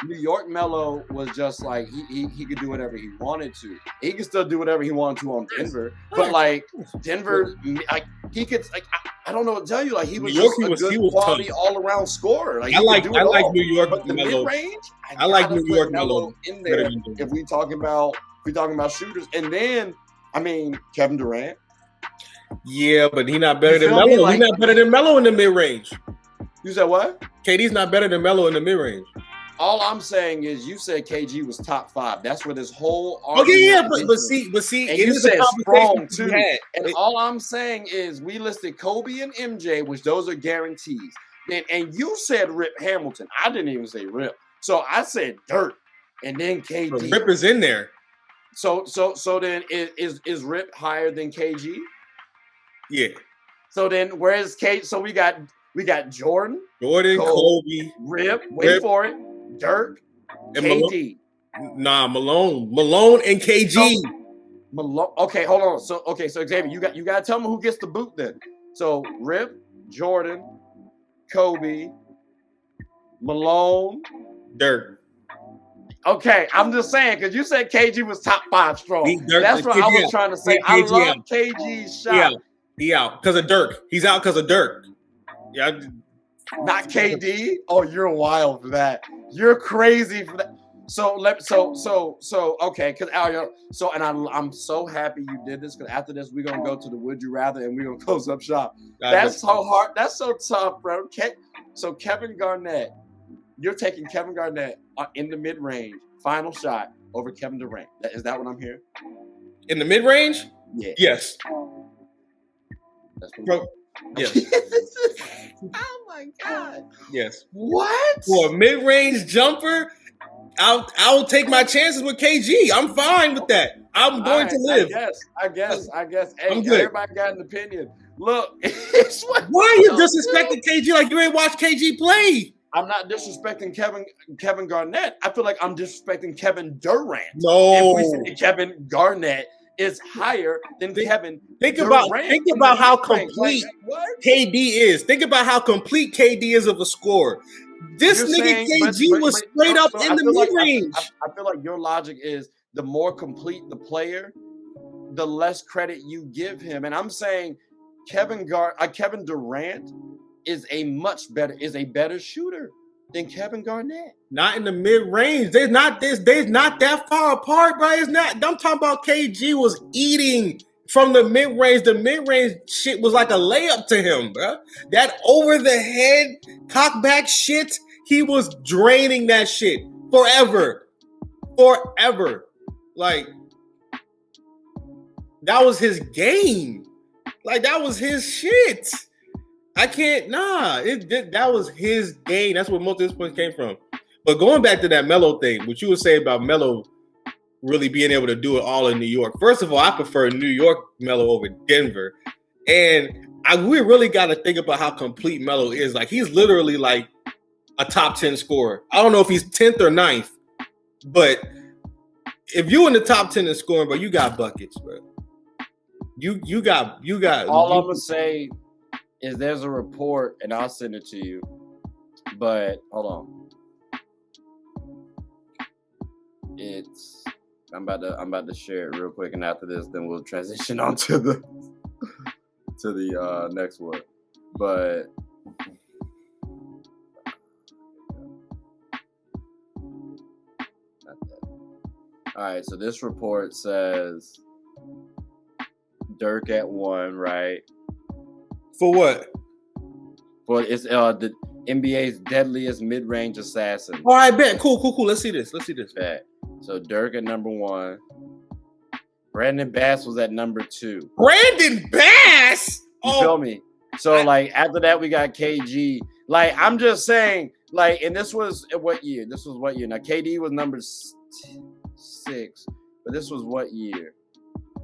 S2: New York Melo was just like he could do whatever he wanted to. He could still do whatever he wanted to on Denver, but like Denver, like he could like I don't know what to tell you. Like he was just a good quality all around scorer. Like
S1: I like New York
S2: Melo.
S1: I like New York Melo
S2: in there. If we talking about shooters, and then I mean Kevin Durant.
S1: Yeah, but he's not better than Melo. Like, he's not better than Melo in the mid-range.
S2: You said what?
S1: KD's not better than Melo in the mid-range.
S2: All I'm saying is you said KG was top 5. That's where this whole argument
S1: but see,
S2: and you said strong too. And all I'm saying is we listed Kobe and MJ, which those are guarantees. And you said Rip Hamilton. I didn't even say Rip. So I said Dirk and then KD.
S1: But Rip is in there.
S2: So then is Rip higher than KG?
S1: Yeah.
S2: So then where's Kate? So we got Jordan,
S1: Kobe,
S2: Rip, wait for it, Dirk, and KD.
S1: Malone and KG.
S2: Malone. Okay, hold on. So Xavier, you got to tell me who gets the boot then. So Rip, Jordan, Kobe, Malone,
S1: Dirk.
S2: Okay, I'm just saying because you said KG was top 5 strong. That's what I was trying to say. I love KG's shot.
S1: He out because of Dirk. He's out because of Dirk. Yeah.
S2: Not KD. Oh, you're wild for that. You're crazy for that. Okay, because I'm so happy you did this because after this we're gonna go to the Would You Rather and we're gonna close up shop. That's so hard. That's so tough, bro. So Kevin Garnett, you're taking Kevin Garnett in the mid range, final shot over Kevin Durant. Is that what I'm hearing?
S1: In the mid range?
S2: Yeah.
S1: Yes.
S2: That's bro.
S1: Yes.
S2: Oh my God.
S1: Yes.
S2: What?
S1: For a mid-range jumper, I'll take my chances with KG. I'm fine with that. I'm going to live.
S2: I guess. Hey,
S1: I'm good.
S2: everybody got an opinion. Look, it's what
S1: Why are you disrespecting KG like you ain't watched KG play?
S2: I'm not disrespecting Kevin Garnett. I feel like I'm disrespecting Kevin Durant.
S1: No.
S2: If we say Kevin Garnett is higher than Kevin
S1: Think
S2: Durant.
S1: about how complete KD is. Think about how complete KD is of a scorer. This nigga KG was straight up in the mid-range.
S2: I feel like your logic is the more complete the player, the less credit you give him. And I'm saying Kevin Durant is a better shooter than Kevin Garnett.
S1: Not in the mid-range. They're not that far apart, bro. It's not. I'm talking about KG was eating from the mid-range. The mid-range shit was like a layup to him, bro. That over-the-head cockback shit, he was draining that shit forever. Like, that was his game. Like, that was his shit. I can't, that was his game. That's where most of this points came from. But going back to that Melo thing, what you would say about Melo really being able to do it all in New York. First of all, I prefer New York Melo over Denver. And we really got to think about how complete Melo is. Like, he's literally like a top 10 scorer. I don't know if he's 10th or 9th, but if you in the top 10 in scoring, bro, you got buckets, bro. You got.
S2: All I'm gonna say is there's a report, and I'll send it to you. But hold on, I'm about to share it real quick, and after this, then we'll transition on to the next one. But not that. All right, so this report says Dirk at 1, right?
S1: For what?
S2: For it's the NBA's deadliest mid-range assassin.
S1: All right, bet. Cool. Let's see this.
S2: Bet. So Dirk at number 1. Brandon Bass was at number 2.
S1: Brandon Bass?
S2: You feel me? So like after that we got KG. Like I'm just saying, like, and this was what year? Now KD was number 6, but this was what year?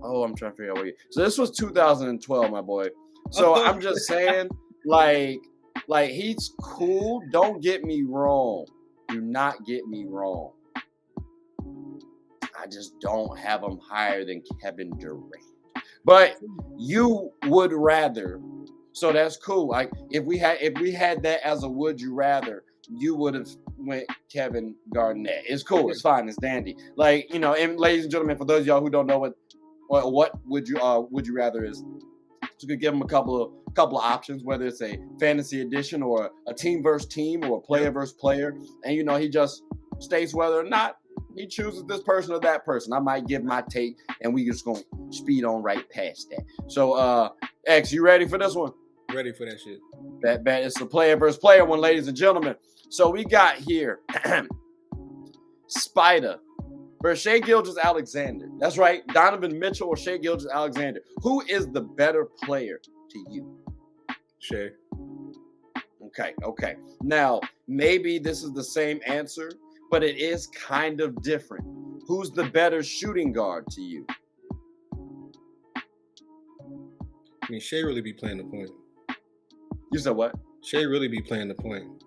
S2: Oh, I'm trying to figure out what year. So this was 2012, my boy. So I'm just saying, like he's cool. Don't get me wrong. Do not get me wrong. I just don't have him higher than Kevin Durant. But you would rather. So that's cool. Like if we had that as a would you rather, you would have went Kevin Garnett. It's cool. It's fine. It's dandy. Like, you know, and ladies and gentlemen, for those of y'all who don't know what would you rather is, you could give them a couple of options, whether it's a fantasy edition or a team versus team or a player versus player, and you know he just states whether or not he chooses this person or that person. I might give my take, and we just gonna speed on right past that. So, X, you ready for this one?
S1: Ready for that shit.
S2: Bet. It's the player versus player one, ladies and gentlemen. So we got here Spider versus Shai Gilgeous-Alexander. That's right, Donovan Mitchell or Shai Gilgeous-Alexander. Who is the better player to you?
S1: Shai.
S2: Okay. Now, maybe this is the same answer, but it is kind of different. Who's the better shooting guard to you?
S1: I mean, Shai really be playing the point.
S2: You said what?
S1: Shai really be playing the point.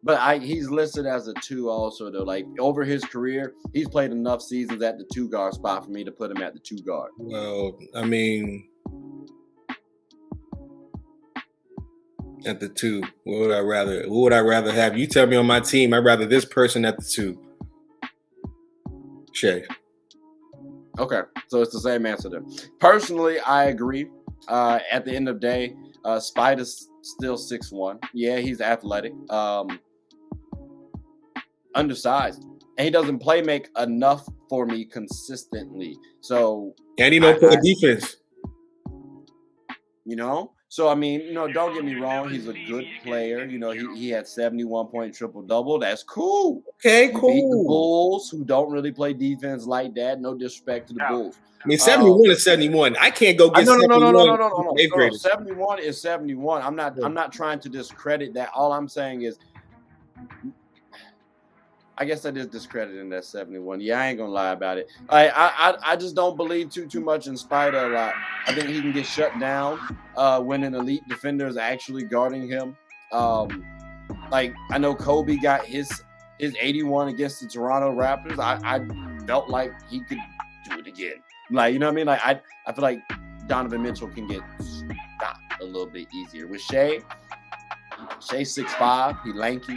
S2: But he's listed as a 2 also, though. Like, over his career, he's played enough seasons at the 2 guard spot for me to put him at the 2 guard.
S1: Well, I mean, at the 2, what would I rather have? You tell me on my team, I'd rather this person at the 2. Shai.
S2: Okay, so it's the same answer then. Personally, I agree. At the end of the day, Spider's still 6'1". Yeah, he's athletic. Undersized. And he doesn't play make enough for me consistently. So
S1: and he don't play defense.
S2: You know? So I mean, don't get me wrong, he's a good player. He had 71-point triple-double. That's cool.
S1: Okay,
S2: He beat the
S1: cool.
S2: Bulls, who don't really play defense like that. No disrespect to the Bulls.
S1: I mean, 71 is 71. I can't go get
S2: No.
S1: 71.
S2: 71 is 71. I'm not trying to discredit that. All I'm saying is, I guess that is discrediting that 71. Yeah, I ain't gonna lie about it. I just don't believe too much in Spider a lot. I think he can get shut down when an elite defender is actually guarding him. Like I know Kobe got his 81 against the Toronto Raptors. I felt like he could do it again. Like, you know what I mean? Like I feel like Donovan Mitchell can get stopped a little bit easier. With Shai's 6'5", he lanky,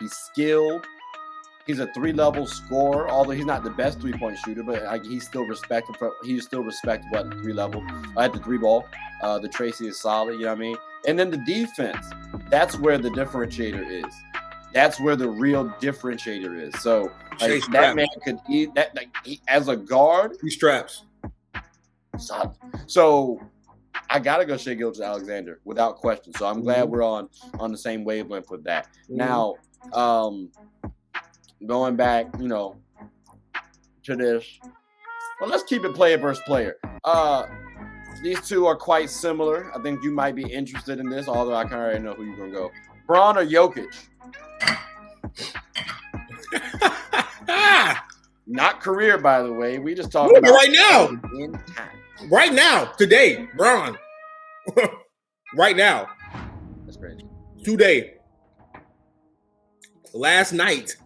S2: he's skilled. He's a 3-level scorer, although he's not the best 3-point shooter, but he's still respectable. He's still respectable at the 3-level, at the 3-ball. The Tracy is solid, you know what I mean? And then the defense, that's where the differentiator is. That's where the real differentiator is. So like, that man could eat that. Like, as a guard,
S1: he straps.
S2: Solid. So I gotta go Shai Gilgeous-Alexander without question. So I'm glad we're on the same wavelength with that. Now, going back, to this. Well, let's keep it player versus player. These two are quite similar. I think you might be interested in this, although I kind of already know who you're gonna go. Bron or Jokic? Not career, by the way. We just talking about
S1: right now.
S2: In time.
S1: Right now, today, Bron. Right now.
S2: That's crazy.
S1: Today. Last night.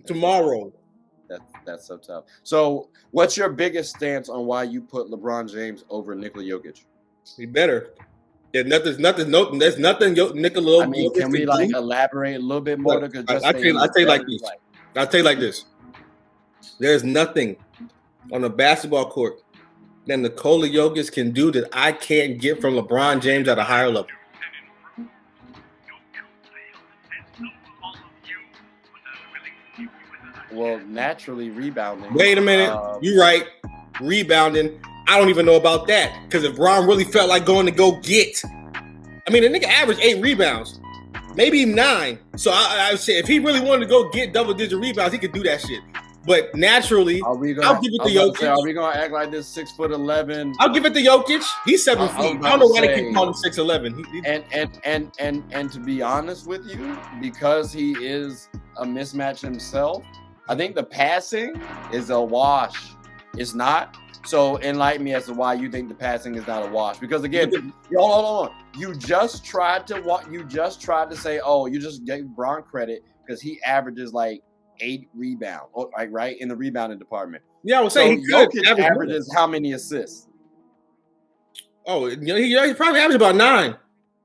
S1: Tomorrow.
S2: That's so tough. So, what's your biggest stance on why you put LeBron James over Nikola Jokic?
S1: He better. There's nothing. Nikola.
S2: I mean, can we elaborate a little bit more?
S1: I'll tell you like this. I'll tell you like this. There's nothing on a basketball court that Nikola Jokic can do that I can't get from LeBron James at a higher level.
S2: Well, naturally rebounding.
S1: Wait a minute. You're right. Rebounding. I don't even know about that. Because if Bron really felt like going to go get. I mean, the nigga averaged 8 rebounds. Maybe 9. So I would say if he really wanted to go get double-digit rebounds, he could do that shit. But naturally, I'll give it to Jokic.
S2: Are we going to act like this 6'11"?
S1: I'll give it to Jokic. He's 7 feet. I don't know why they keep calling him 6'11".
S2: And to be honest with you, because he is a mismatch himself, I think the passing is a wash. It's not. So enlighten me as to why you think the passing is not a wash. Because again, hold on. You just tried to say, oh, you just gave Bron credit because he averages like 8 rebounds, right, in the rebounding department.
S1: Yeah, I was saying
S2: Jokic averages how many assists?
S1: Oh, he probably averages about 9.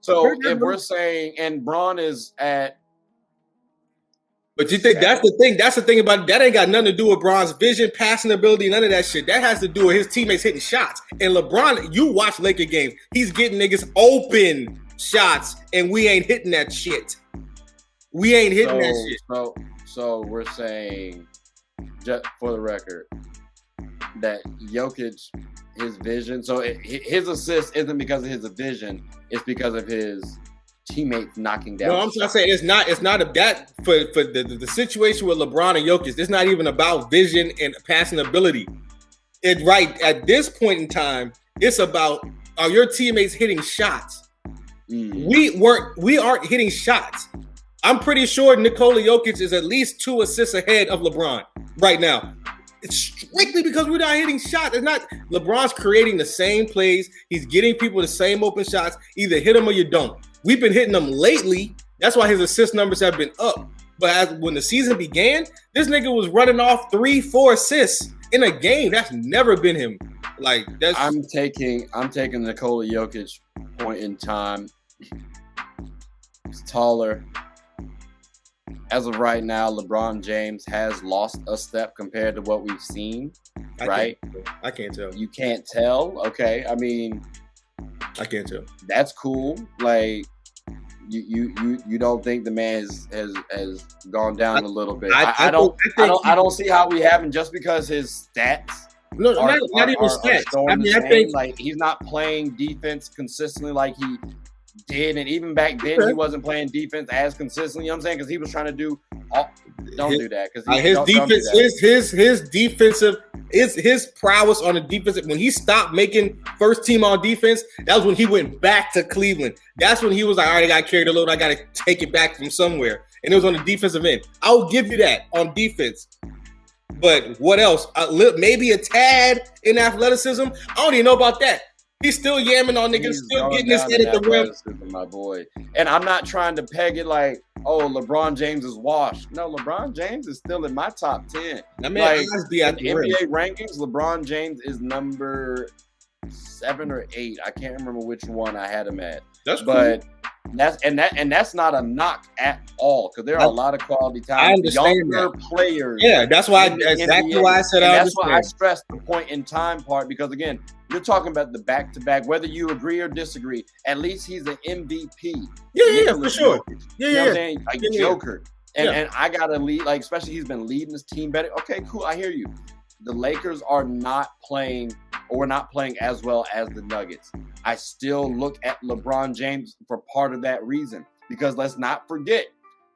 S2: So if we're saying, and Bron is at.
S1: But you think that's the thing? That's the thing about it. That ain't got nothing to do with Bron's vision, passing ability, none of that shit. That has to do with his teammates hitting shots. And LeBron, you watch Laker games, he's getting niggas open shots, and we ain't hitting that shit. We ain't hitting that shit.
S2: So we're saying, just for the record, that Jokic, his vision. So his assist isn't because of his vision; it's because of his teammates knocking down.
S1: No, I'm trying to say it's not that for the situation with LeBron and Jokic. It's not even about vision and passing ability. It right at this point in time, it's about are your teammates hitting shots? We aren't hitting shots. I'm pretty sure Nikola Jokic is at least 2 assists ahead of LeBron right now. It's strictly because we're not hitting shots. It's not LeBron's creating the same plays. He's getting people the same open shots. Either hit them or you don't. We've been hitting them lately. That's why his assist numbers have been up. But when the season began, this nigga was running off 3-4 assists in a game. That's never been him. Like that's.
S2: I'm taking Nikola Jokic point in time. He's taller. As of right now, LeBron James has lost a step compared to what we've seen. Right?
S1: I can't tell.
S2: You can't tell. Okay. I mean,
S1: I can't tell.
S2: That's cool. Like you don't think the man has gone down a little bit. I don't see how we haven't, just because his stats
S1: No, not even stats. I mean, I think
S2: like he's not playing defense consistently like he did, and even back then he wasn't playing defense as consistently. You know what I'm saying? Because he was trying to do. Do that because
S1: his defense, his defensive, his prowess on the defensive. When he stopped making first team on defense, that was when he went back to Cleveland. That's when he was like, all right, I got to carry the load. I got to take it back from somewhere, and it was on the defensive end. I'll give you that on defense. But what else? Maybe a tad in athleticism. I don't even know about that. He's still yamming on niggas, still getting his head at the rim.
S2: My boy. And I'm not trying to peg it like, oh, LeBron James is washed. No, LeBron James is still in my top 10.
S1: I mean, like, in
S2: NBA rankings, LeBron James is number 7 or 8. I can't remember which one I had him at.
S1: That's
S2: but cool. That's not a knock at all because there are a lot of quality talent, younger players.
S1: Yeah, that's why exactly why I said I
S2: that's why I stressed the point in time part because again, you're talking about the back-to-back. Whether you agree or disagree, at least he's an MVP.
S1: Yeah, for sure.
S2: You know what I'm saying? Like Joker. And I gotta lead, like especially he's been leading his team better. Okay, cool. I hear you. The Lakers are not playing, or we're not playing as well as the Nuggets. I still look at LeBron James for part of that reason because let's not forget,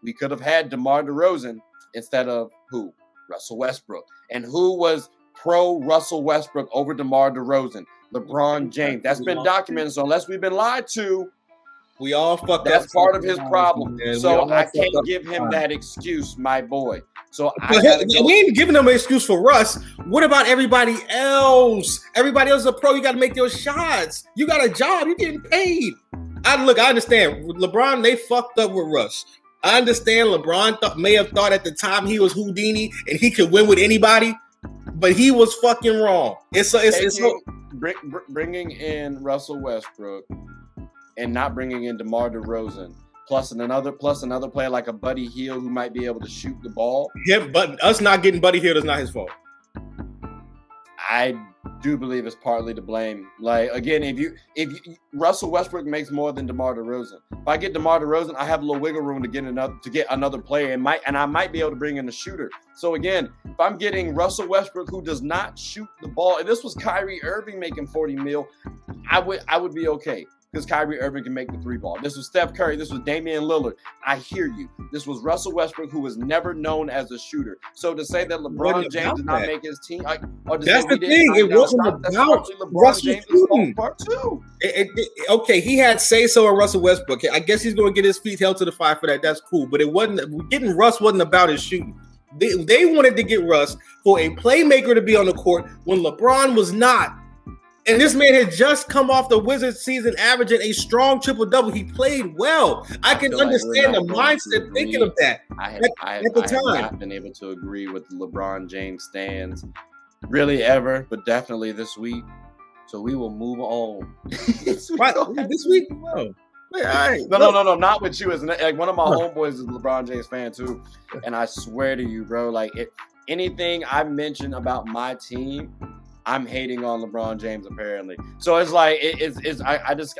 S2: we could have had DeMar DeRozan instead of who? Russell Westbrook. And who was pro Russell Westbrook over DeMar DeRozan? LeBron James. That's been documented. So unless we've been lied to,
S1: we all fucked up.
S2: That's part of his problem. So I can't give him that excuse, my boy. So
S1: we ain't giving them an excuse for Russ. What about everybody else? Everybody else is a pro. You got to make those shots. You got a job. You're getting paid. I understand. LeBron, they fucked up with Russ. I understand LeBron may have thought at the time he was Houdini and he could win with anybody, but he was fucking wrong.
S2: Bringing in Russell Westbrook and not bringing in DeMar DeRozan. Plus another player like a Buddy Hield who might be able to shoot the ball.
S1: Yeah, but us not getting Buddy Hield is not his fault.
S2: I do believe it's partly to blame. Like again, if you Russell Westbrook makes more than DeMar DeRozan. If I get DeMar DeRozan, I have a little wiggle room to get another player and I might be able to bring in a shooter. So again, if I'm getting Russell Westbrook who does not shoot the ball, if this was Kyrie Irving making $40 million, I would be okay. Because Kyrie Irving can make the 3-ball. This was Steph Curry. This was Damian Lillard. I hear you. This was Russell Westbrook, who was never known as a shooter. So to say that LeBron James did not make his team, or to
S1: that's
S2: say
S1: the thing. It wasn't about Russell shooting.
S2: Part two.
S1: Okay, he had say-so in Russell Westbrook. I guess he's going to get his feet held to the fire for that. That's cool. But it wasn't. Getting Russ wasn't about his shooting. They wanted to get Russ for a playmaker to be on the court when LeBron was not. And this man had just come off the Wizards season averaging a strong triple-double. He played well. I can understand the mindset thinking of that at the time.
S2: I have not been able to agree with LeBron James stands really ever, but definitely this week. So we will move on.
S1: This week? No. All right.
S2: No, not with you. Like one of my homeboys is a LeBron James fan too. And I swear to you, bro, like anything I mention about my team, I'm hating on LeBron James apparently. So it's like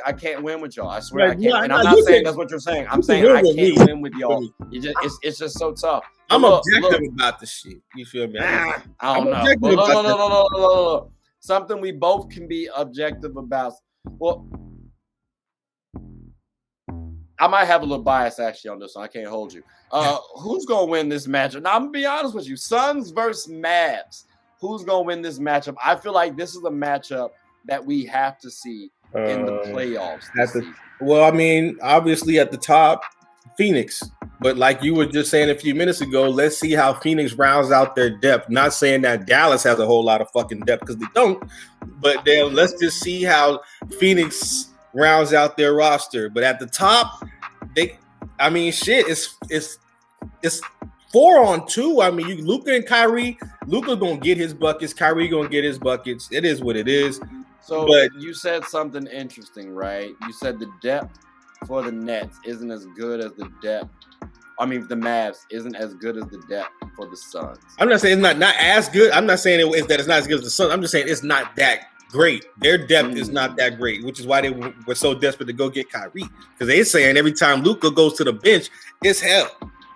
S2: I can't win with y'all. I swear I can't. And I'm not saying that's what you're saying. I'm saying I can't win with y'all. It's just so tough.
S1: I'm objective about the shit. You feel me?
S2: I don't know. No. Something we both can be objective about. Well, I might have a little bias actually on this one. I can't hold you. Who's gonna win this matchup? Now I'm gonna be honest with you. Suns versus Mavs. Who's going to win this matchup? I feel like this is a matchup that we have to see in the playoffs this season.
S1: Well, I mean, obviously at the top, Phoenix. But like you were just saying a few minutes ago, let's see how Phoenix rounds out their depth. Not saying that Dallas has a whole lot of fucking depth because they don't. But then let's just see how Phoenix rounds out their roster. But at the top, it's 4-on-2. I mean, Luka and Kyrie. Luka gonna get his buckets. Kyrie gonna get his buckets. It is what it is.
S2: So, but you said something interesting, right? You said the depth for the Nets isn't as good as the depth. I mean, the Mavs isn't as good as the depth for the Suns.
S1: I'm not saying it's not as good. I'm not saying that it's not as good as the Suns. I'm just saying it's not that great. Their depth is not that great, which is why they were so desperate to go get Kyrie because they're saying every time Luka goes to the bench, it's hell.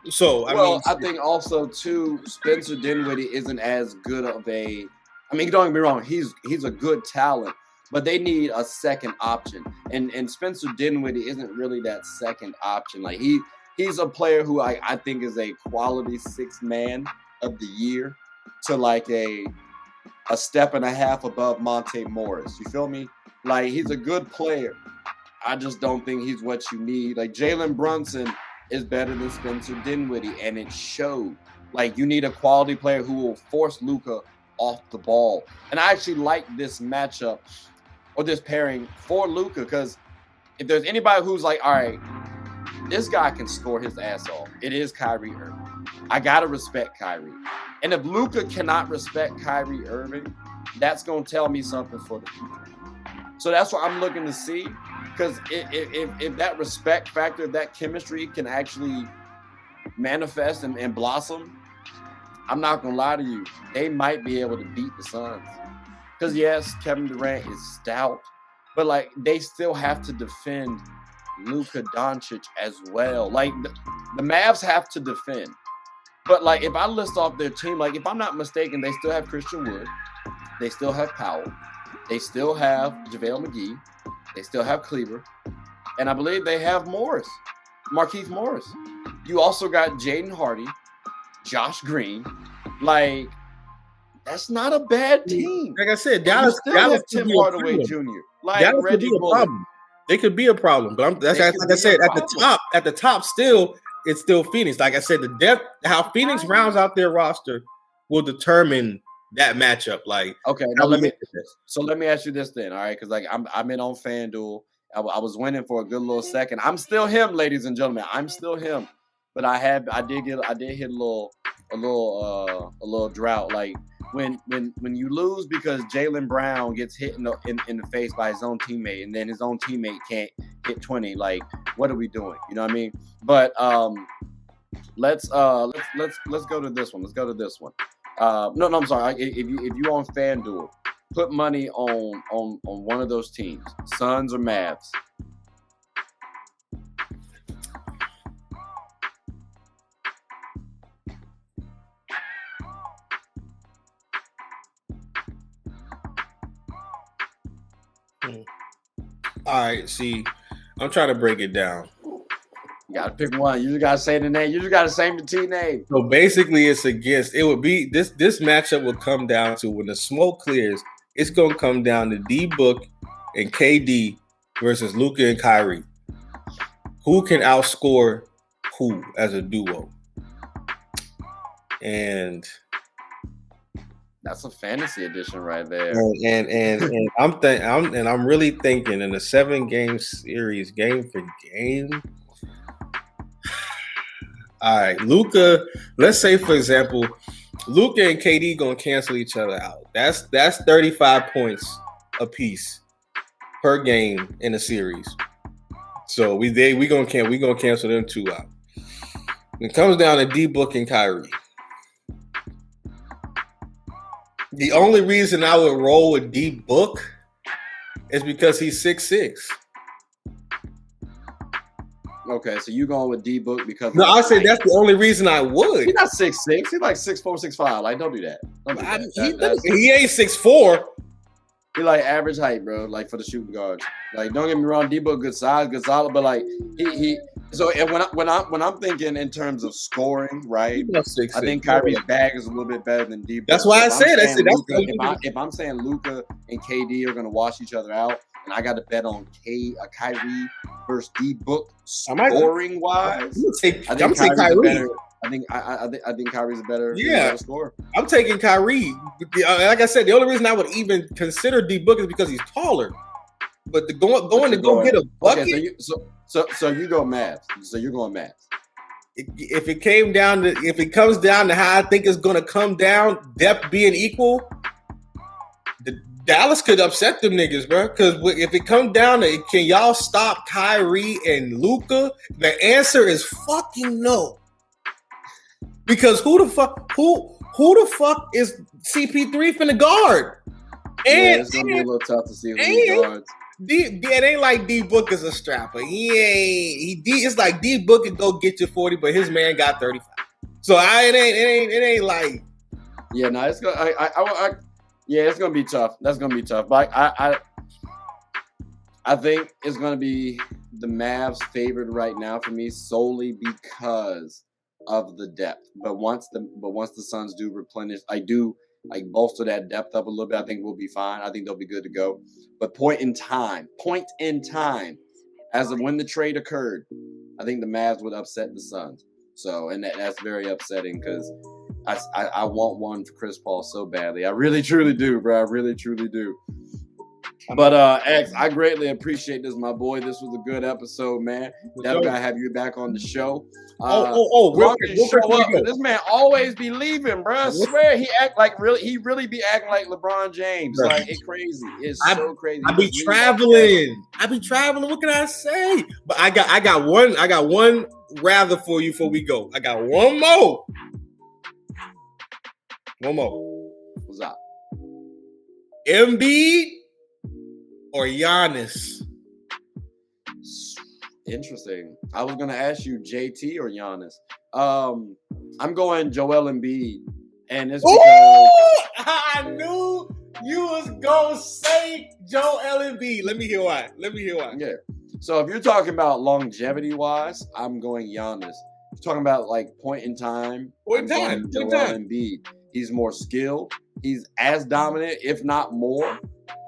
S1: So I think also too,
S2: Spencer Dinwiddie isn't as good of a I mean, don't get me wrong, he's a good talent, but they need a second option. And Spencer Dinwiddie isn't really that second option. Like he's a player who I think is a quality sixth man of the year to like a step and a half above Monte Morris. You feel me? Like he's a good player. I just don't think he's what you need. Like Jalen Brunson is better than Spencer Dinwiddie, and it showed. Like you need a quality player who will force Luka off the ball. And I actually like this matchup or this pairing for Luka because if there's anybody who's like, all right, this guy can score his ass off, it is Kyrie Irving. I gotta respect Kyrie. And if Luka cannot respect Kyrie Irving, that's gonna tell me something for the future. So that's what I'm looking to see. Because if that respect factor, if that chemistry can actually manifest and blossom, I'm not going to lie to you, they might be able to beat the Suns. Because, yes, Kevin Durant is stout, but, like, they still have to defend Luka Doncic as well. Like, the Mavs have to defend. But, like, if I list off their team, like, if I'm not mistaken, they still have Christian Wood. They still have Powell. They still have JaVale McGee. They still have Kleber. And I believe they have Morris, Markieff Morris. You also got Jaden Hardy, Josh Green. Like, that's not a bad team.
S1: Like I said, Dallas
S2: Tim Hardaway Jr. Like
S1: Dallas
S2: Reggie
S1: could be a
S2: Bullock.
S1: problem. They could be a problem. But like I said, at the top still, it's still Phoenix. Like I said, the depth, how Phoenix rounds out their roster will determine that matchup. Like,
S2: okay, now let me ask you this then, all right? Because like I'm in on FanDuel. I was winning for a good little second. I'm still him, ladies and gentlemen. I'm still him. But I did hit a little drought. Like when you lose because Jaylen Brown gets hit in the face by his own teammate, and then his own teammate can't hit 20. Like, what are we doing? You know what I mean? But let's go to this one. Let's go to this one. No, I'm sorry. If you on FanDuel, put money on one of those teams, Suns or Mavs.
S1: All right, see, I'm trying to break it down.
S2: You gotta pick one. You just gotta say the name. You just gotta say the team name.
S1: So basically, it would be this matchup will come down to when the smoke clears. It's gonna come down to D Book and KD versus Luka and Kyrie. Who can outscore who as a duo? And
S2: that's a fantasy edition right there.
S1: And I'm really thinking in a 7-game series, game for game. All right, Luka. Let's say, for example, Luka and KD gonna cancel each other out. That's 35 points a piece per game in a series. So we gonna cancel them two out. It comes down to D Book and Kyrie. The only reason I would roll with D Book is because he's 6'6".
S2: Okay, so you going with D Book because
S1: I said that's the only reason I would.
S2: He's not 6'6". He's like 6'4", 6'5". Like, don't do that.
S1: He ain't 6'4".
S2: He like average height, bro. Like for the shooting guards. Like, don't get me wrong, D Book good size, good solid, but like he. So when I'm thinking in terms of scoring, right? I think Kyrie's bag is a little bit better than D Book.
S1: That's why I said
S2: if I'm saying Luka and KD are gonna wash each other out, and I got to bet on Kyrie versus D Book scoring wise, I think Kyrie's a better scorer.
S1: I'm taking Kyrie. Like I said, the only reason I would even consider D Book is because he's taller. But going to go get a bucket.
S2: Okay, so you go Mavs. So you're going Mavs.
S1: If it comes down to how I think it's going to come down, depth being equal, Dallas could upset them niggas, bro. Because if it comes down to can y'all stop Kyrie and Luka, the answer is fucking no. Because who the fuck is CP3 finna guard? And
S2: it's gonna be a little tough to see who he guards.
S1: It ain't like D Book is a strapper. It's like D Book can go get you 40, but his man got 35. So it ain't like.
S2: Yeah, no, it's good. Yeah, it's gonna be tough. That's gonna be tough. But I think it's gonna be the Mavs favored right now for me solely because of the depth. But once the Suns do replenish, I do like bolster that depth up a little bit. I think we'll be fine. I think they'll be good to go. But point in time, as of when the trade occurred, I think the Mavs would upset the Suns. So, and that's very upsetting because I want one for Chris Paul so badly. I really truly do, bro. I really truly do. But X, I greatly appreciate this, my boy. This was a good episode, man. Definitely gotta have you back on the show.
S1: Real quick.
S2: This man always be leaving, bro. I swear he really be acting like LeBron James. Bro. Like it's crazy. It's so crazy.
S1: I be traveling. What can I say? But I got one rather for you before we go. I got one more.
S2: What's up?
S1: Embiid or Giannis?
S2: Interesting. I was gonna ask you JT or Giannis. I'm going Joel Embiid, and it's because
S1: I knew you was gonna say Joel Embiid. Let me hear why.
S2: Yeah. So if you're talking about longevity wise, I'm going Giannis. If you're talking about like point in time, Joel Embiid. He's more skilled. He's as dominant, if not more.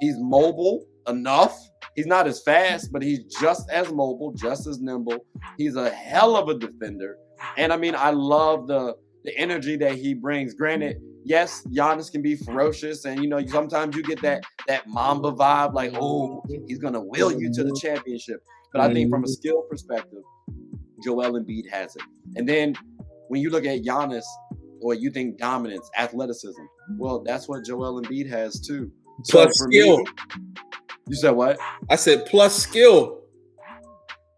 S2: He's mobile enough. He's not as fast, but he's just as mobile, just as nimble. He's a hell of a defender. And I mean, I love the energy that he brings. Granted, yes, Giannis can be ferocious. And, you know, sometimes you get that Mamba vibe, like, oh, he's going to will you to the championship. But I think from a skill perspective, Joel Embiid has it. And then when you look at Giannis, or you think dominance, athleticism, well, that's what Joel Embiid has too.
S1: Plus skill.
S2: You said what?
S1: I said plus skill.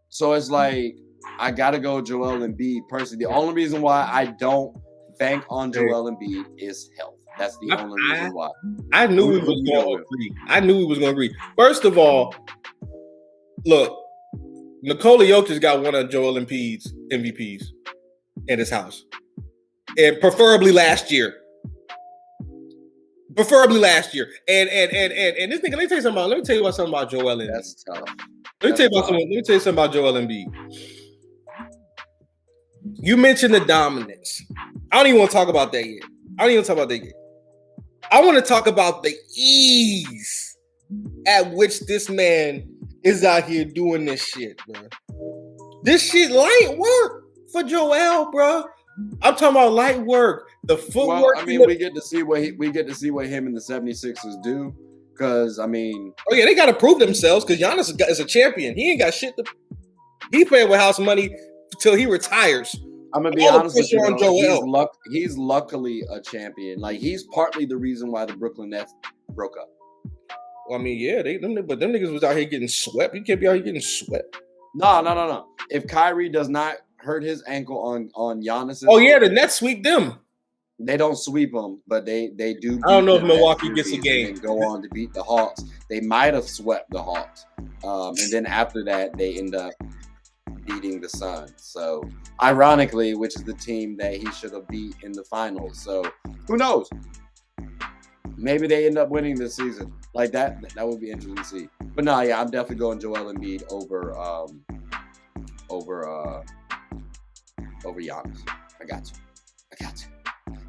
S2: So it's like I gotta go Joel Embiid personally. The only reason why I don't bank on Joel Embiid is health. That's the only reason why.
S1: I knew we was going to agree. First of all, look, Nikola Jokic got one of Joel Embiid's MVPs in his house. And preferably last year. And this nigga, let me tell you something about Joel Embiid.
S2: That's tough.
S1: Let me tell you something about Joel Embiid. You mentioned the dominance. I don't even want to talk about that yet. I want to talk about the ease at which this man is out here doing this shit, bro. This shit light work for Joel, bro. I'm talking about light work. The footwork.
S2: Well, I mean, we get to see what him and the 76ers do. Because I mean,
S1: they got to prove themselves. Because Giannis is a champion. He ain't got shit to. He playing with house money until he retires.
S2: I'm gonna be honest with you. He's luckily a champion. Like he's partly the reason why the Brooklyn Nets broke up.
S1: Well, I mean, yeah, but them niggas was out here getting swept. You can't be out here getting swept.
S2: No. If Kyrie does not hurt his ankle on Giannis.
S1: Oh yeah, the Nets sweep them.
S2: They don't sweep them, but they do.
S1: I don't know if Milwaukee gets a game.
S2: And go on to beat the Hawks. They might have swept the Hawks, and then after that they end up beating the Suns. So ironically, which is the team that he should have beat in the finals. So who knows? Maybe they end up winning this season. Like that would be interesting to see. But no, yeah, I'm definitely going Joel Embiid over Giannis. I got you.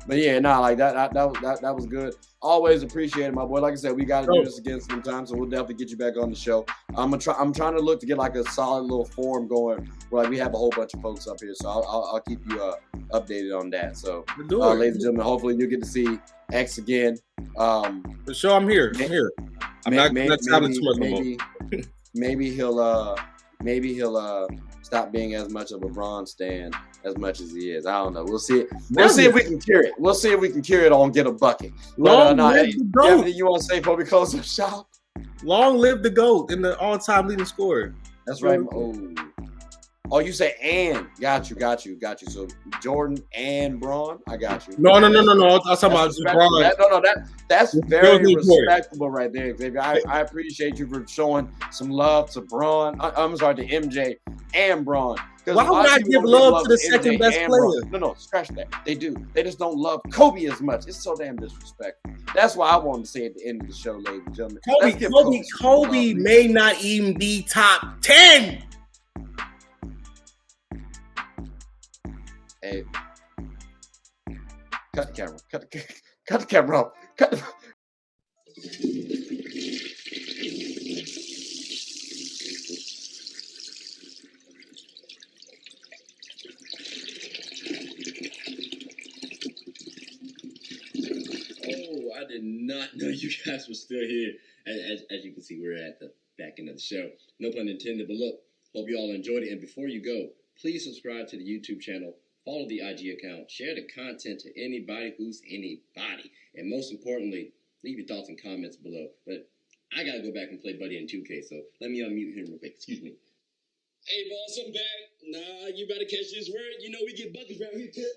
S2: But yeah, like that was good. Always appreciate it, my boy. Like I said, we got to do this again sometime, so we'll definitely get you back on the show. I'm trying to look to get like a solid little forum going where like we have a whole bunch of folks up here. So I'll keep you updated on that. So, ladies and gentlemen, hopefully you'll get to see X again.
S1: For sure, I'm here. I'm not traveling too much anymore.
S2: Maybe he'll stop being as much of a Bron stan as much as he is. I don't know. We'll see. We'll see if we can cure it. We'll see if we can cure it on Get a Bucket. Anything you want to say before we close the shop?
S1: Long live the GOAT and the all-time leading scorer.
S2: That's right. Oh, you say and. Got you. So Jordan and Braun, I got you.
S1: No. I'm talking about LeBron.
S2: That's very respectable right there, Xavier. I appreciate you for showing some love to Braun. I'm sorry, to MJ and Braun.
S1: Why would I give love to the second best player?
S2: No, scratch that. They do. They just don't love Kobe as much. It's so damn disrespectful. That's why I wanted to say at the end of the show, ladies and gentlemen.
S1: Kobe may not even be top 10.
S2: Hey, cut the camera. Cut the camera off.
S3: Oh, I did not know you guys were still here. As you can see, we're at the back end of the show. No pun intended, but look, hope you all enjoyed it. And before you go, please subscribe to the YouTube channel, follow the IG account, share the content to anybody who's anybody. And most importantly, leave your thoughts and comments below. But I got to go back and play Buddy in 2K, so let me unmute him real quick. Excuse me. Hey, boss, I'm back. Nah, you better catch this word. You know we get buckets around here, kid.